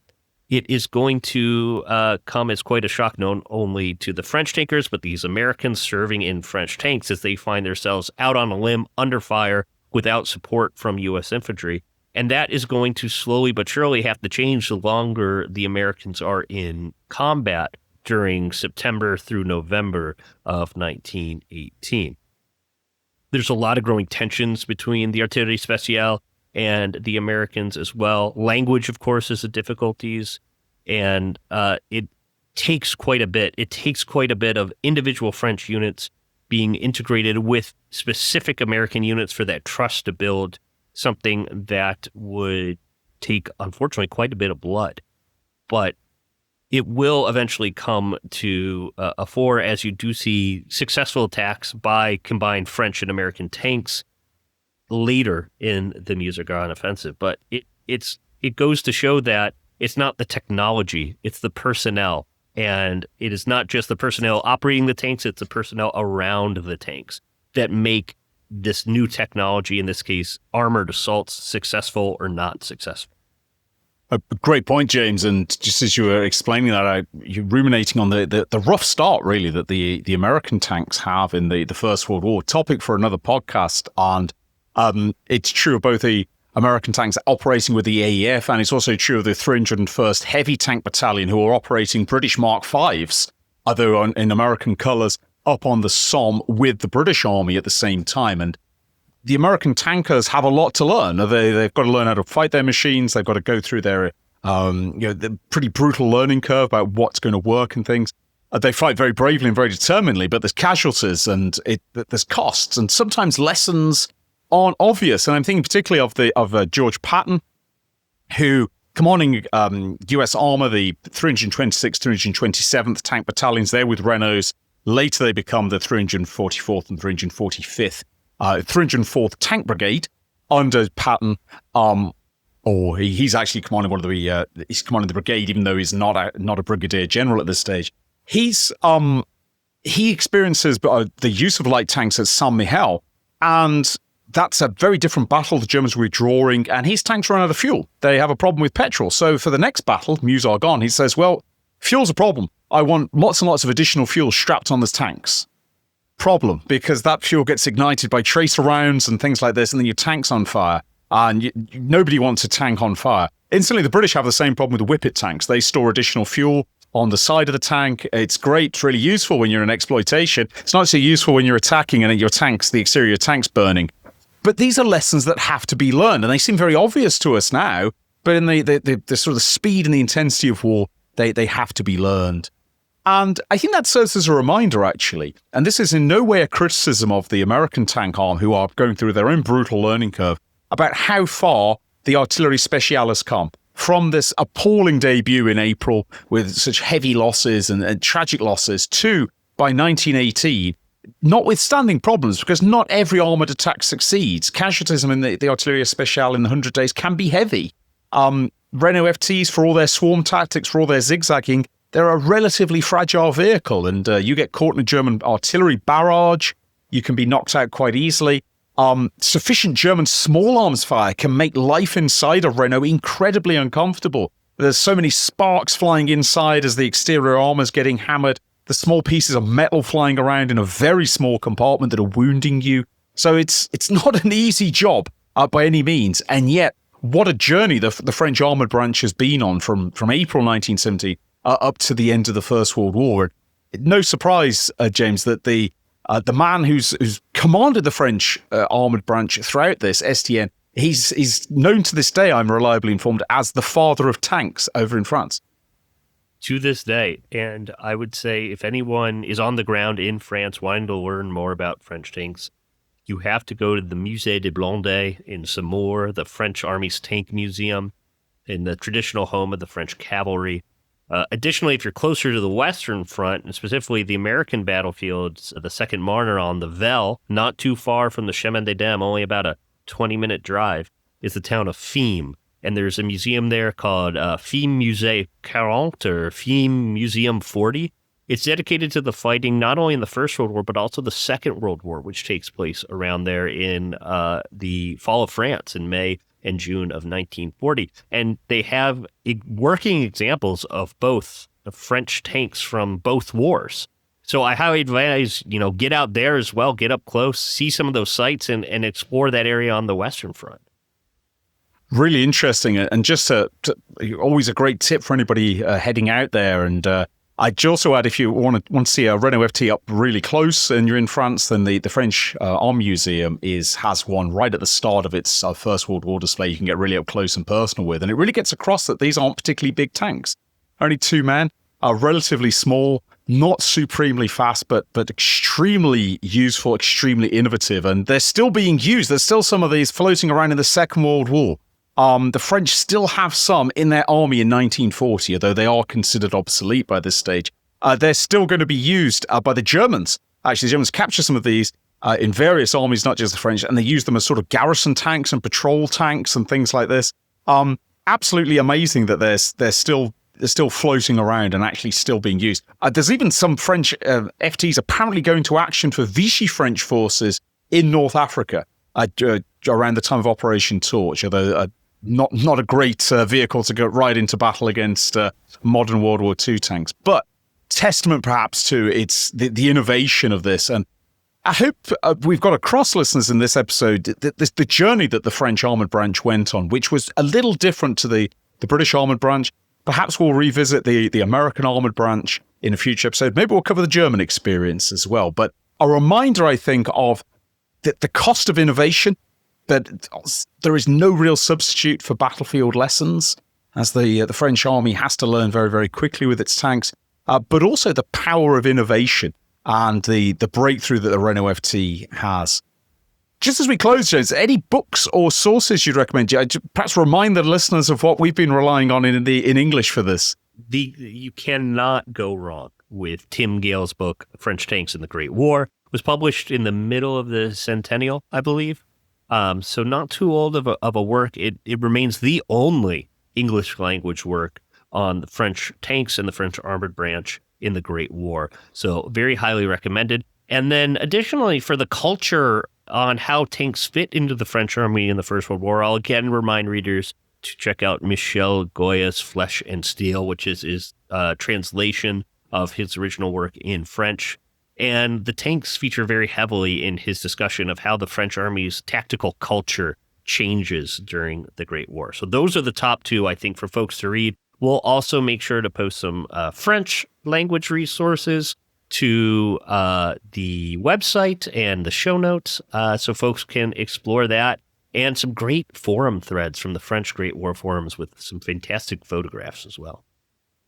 It is going to come as quite a shock, not only to the French tankers, but these Americans serving in French tanks as they find themselves out on a limb, under fire, without support from U.S. infantry. And that is going to slowly but surely have to change the longer the Americans are in combat during September through November of 1918. There's a lot of growing tensions between the Artillerie Spéciale and the Americans as well. Language, of course, is a difficulties, and it takes quite a bit. It takes quite a bit of individual French units being integrated with specific American units for that trust to build, something that would take, unfortunately, quite a bit of blood. But it will eventually come to a fore as you do see successful attacks by combined French and American tanks later in the Meuse-Argonne offensive. But it goes to show that it's not the technology, it's the personnel. And it is not just the personnel operating the tanks, it's the personnel around the tanks that make this new technology, in this case, armored assaults, successful or not successful. A great point, James. And just as you were explaining that, you're ruminating on the rough start, really, that the American tanks have in the First World War. Topic for another podcast. And it's true of both the American tanks operating with the AEF, and it's also true of the 301st Heavy Tank Battalion, who are operating British Mark Vs, although in American colours, up on the Somme with the British Army at the same time. And the American tankers have a lot to learn. They've got to learn how to fight their machines. They've got to go through their, the pretty brutal learning curve about what's going to work and things. They fight very bravely and very determinedly, but there's casualties and there's costs, and sometimes lessons aren't obvious. And I'm thinking particularly of George Patton, who commanding U.S. Armour, the 326th, 327th Tank Battalions. They're with Renaults. Later, they become the 344th and 345th, 304th Tank Brigade under Patton. Or he's actually commanding one of the he's commanding the brigade, even though he's not a brigadier general at this stage. He experiences the use of light tanks at Saint-Mihiel, and that's a very different battle. The Germans were withdrawing, and his tanks run out of fuel. They have a problem with petrol. So for the next battle, Meuse-Argonne, he says, well, fuel's a problem. I want lots and lots of additional fuel strapped on those tanks. Problem, because that fuel gets ignited by tracer rounds and things like this, and then your tank's on fire. And nobody wants a tank on fire. Instantly, the British have the same problem with the Whippet tanks. They store additional fuel on the side of the tank. It's great. It's really useful when you're in exploitation. It's not so useful when you're attacking and your tanks, the exterior of your tank's burning. But these are lessons that have to be learned, and they seem very obvious to us now. But in the sort of the speed and the intensity of war, they have to be learned. And I think that serves as a reminder, actually. And this is in no way a criticism of the American tank arm, who are going through their own brutal learning curve, about how far the artillerie spéciale has come. From this appalling debut in April with such heavy losses and tragic losses to, by 1918, notwithstanding problems, because not every armoured attack succeeds. Casualties in the artillerie spéciale in the 100 days can be heavy. Renault FTs, for all their swarm tactics, for all their zigzagging, they're a relatively fragile vehicle, and you get caught in a German artillery barrage, you can be knocked out quite easily. Sufficient German small arms fire can make life inside a Renault incredibly uncomfortable. There's so many sparks flying inside as the exterior armour's getting hammered. The small pieces of metal flying around in a very small compartment that are wounding you. So it's not an easy job by any means. And yet, what a journey the French armoured branch has been on from April 1970 up to the end of the First World War. No surprise, James, that the man who's commanded the French armoured branch throughout this, Estienne, he's known to this day, I'm reliably informed, as the father of tanks over in France. To this day. And I would say if anyone is on the ground in France wanting to learn more about French tanks, you have to go to the Musée des Blindés in Saumur, the French Army's tank museum, in the traditional home of the French cavalry. Additionally, if you're closer to the Western Front, and specifically the American battlefields, the 2nd Marne on the Vel, not too far from the Chemin des Dames, only about a 20-minute drive, is the town of Fismes. And there's a museum there called Fismes Musée 40 or Fismes Museum 40. It's dedicated to the fighting not only in the First World War, but also the Second World War, which takes place around there in the fall of France in May and June of 1940. And they have working examples of both the French tanks from both wars. So I highly advise, get out there as well, get up close, see some of those sites and explore that area on the Western Front. Really interesting. And just always a great tip for anybody heading out there. And I'd also add, if you want to see a Renault FT up really close and you're in France, then the French Arm Museum has one right at the start of its First World War display you can get really up close and personal with. And it really gets across that these aren't particularly big tanks. Only 2 men, are relatively small, not supremely fast, but extremely useful, extremely innovative. And they're still being used. There's still some of these floating around in the Second World War. The French still have some in their army in 1940, although they are considered obsolete by this stage. They're still going to be used by the Germans. Actually, the Germans capture some of these in various armies, not just the French, and they use them as sort of garrison tanks and patrol tanks and things like this. Absolutely amazing that they're still floating around and actually still being used. There's even some French FTs apparently going to action for Vichy French forces in North Africa around the time of Operation Torch, although not a great vehicle to go right into battle against modern World War II tanks, but testament perhaps to the innovation of this. And I hope we've got across, listeners, in this episode, the journey that the French armoured branch went on, which was a little different to the British armoured branch. Perhaps we'll revisit the American armoured branch in a future episode. Maybe we'll cover the German experience as well. But a reminder, I think, of the cost of innovation, that there is no real substitute for battlefield lessons, as the French army has to learn very, very quickly with its tanks, but also the power of innovation and the breakthrough that the Renault FT has. Just as we close, James, any books or sources you'd recommend? Perhaps remind the listeners of what we've been relying on in English for this. You cannot go wrong with Tim Gale's book, French Tanks in the Great War. It was published in the middle of the centennial, I believe. So not too old of a work. It remains the only English language work on the French tanks and the French armored branch in the Great War. So very highly recommended. And then additionally, for the culture on how tanks fit into the French army in the First World War, I'll again remind readers to check out Michel Goya's Flesh and Steel, which is his translation of his original work in French. And the tanks feature very heavily in his discussion of how the French army's tactical culture changes during the Great War. So those are the top two, I think, for folks to read. We'll also make sure to post some French language resources to the website and the show notes so folks can explore that, and some great forum threads from the French Great War forums with some fantastic photographs as well.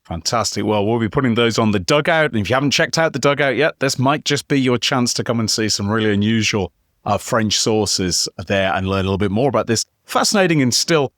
Fantastic. Well, we'll be putting those on the Dugout. And if you haven't checked out the Dugout yet, this might just be your chance to come and see some really unusual French sources there and learn a little bit more about this fascinating and still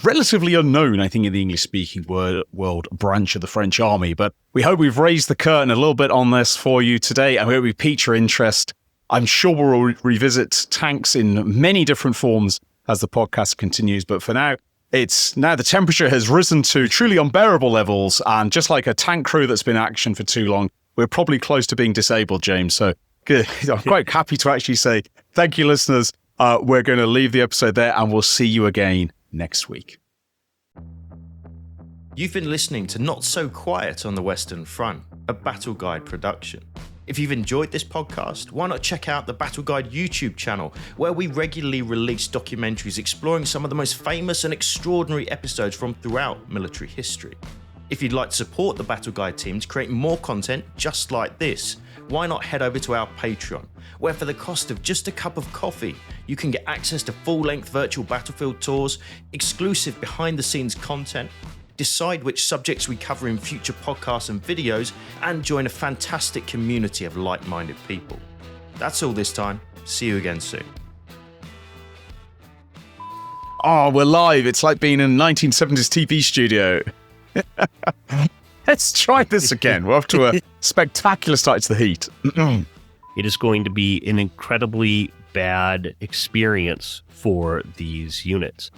relatively unknown, I think, in the English-speaking world branch of the French army. But we hope we've raised the curtain a little bit on this for you today, and we hope we piqued your interest. I'm sure we'll revisit tanks in many different forms as the podcast continues. But for now, the temperature has risen to truly unbearable levels, and just like a tank crew that's been in action for too long, we're probably close to being disabled, James. So good. I'm quite happy to actually say thank you, listeners. We're going to leave the episode there, and we'll see you again next week. You've been listening to Not So Quiet on the Western Front, a Battle Guide production. If you've enjoyed this podcast, why not check out the Battle Guide YouTube channel, where we regularly release documentaries exploring some of the most famous and extraordinary episodes from throughout military history. If you'd like to support the Battle Guide team to create more content just like this, why not head over to our Patreon, where for the cost of just a cup of coffee, you can get access to full-length virtual battlefield tours, exclusive behind-the-scenes content, decide which subjects we cover in future podcasts and videos, and join a fantastic community of like-minded people. That's all this time. See you again soon. Oh, we're live. It's like being in a 1970s TV studio. Let's try this again. We're off to a spectacular start to the heat. It is going to be an incredibly bad experience for these units.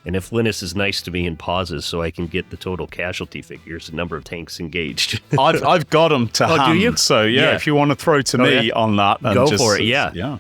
And if Linus is nice to me and pauses so I can get the total casualty figures, the number of tanks engaged. I've got them to hand. Do you? So, yeah, if you want to throw to me on that. And Go for it, yeah.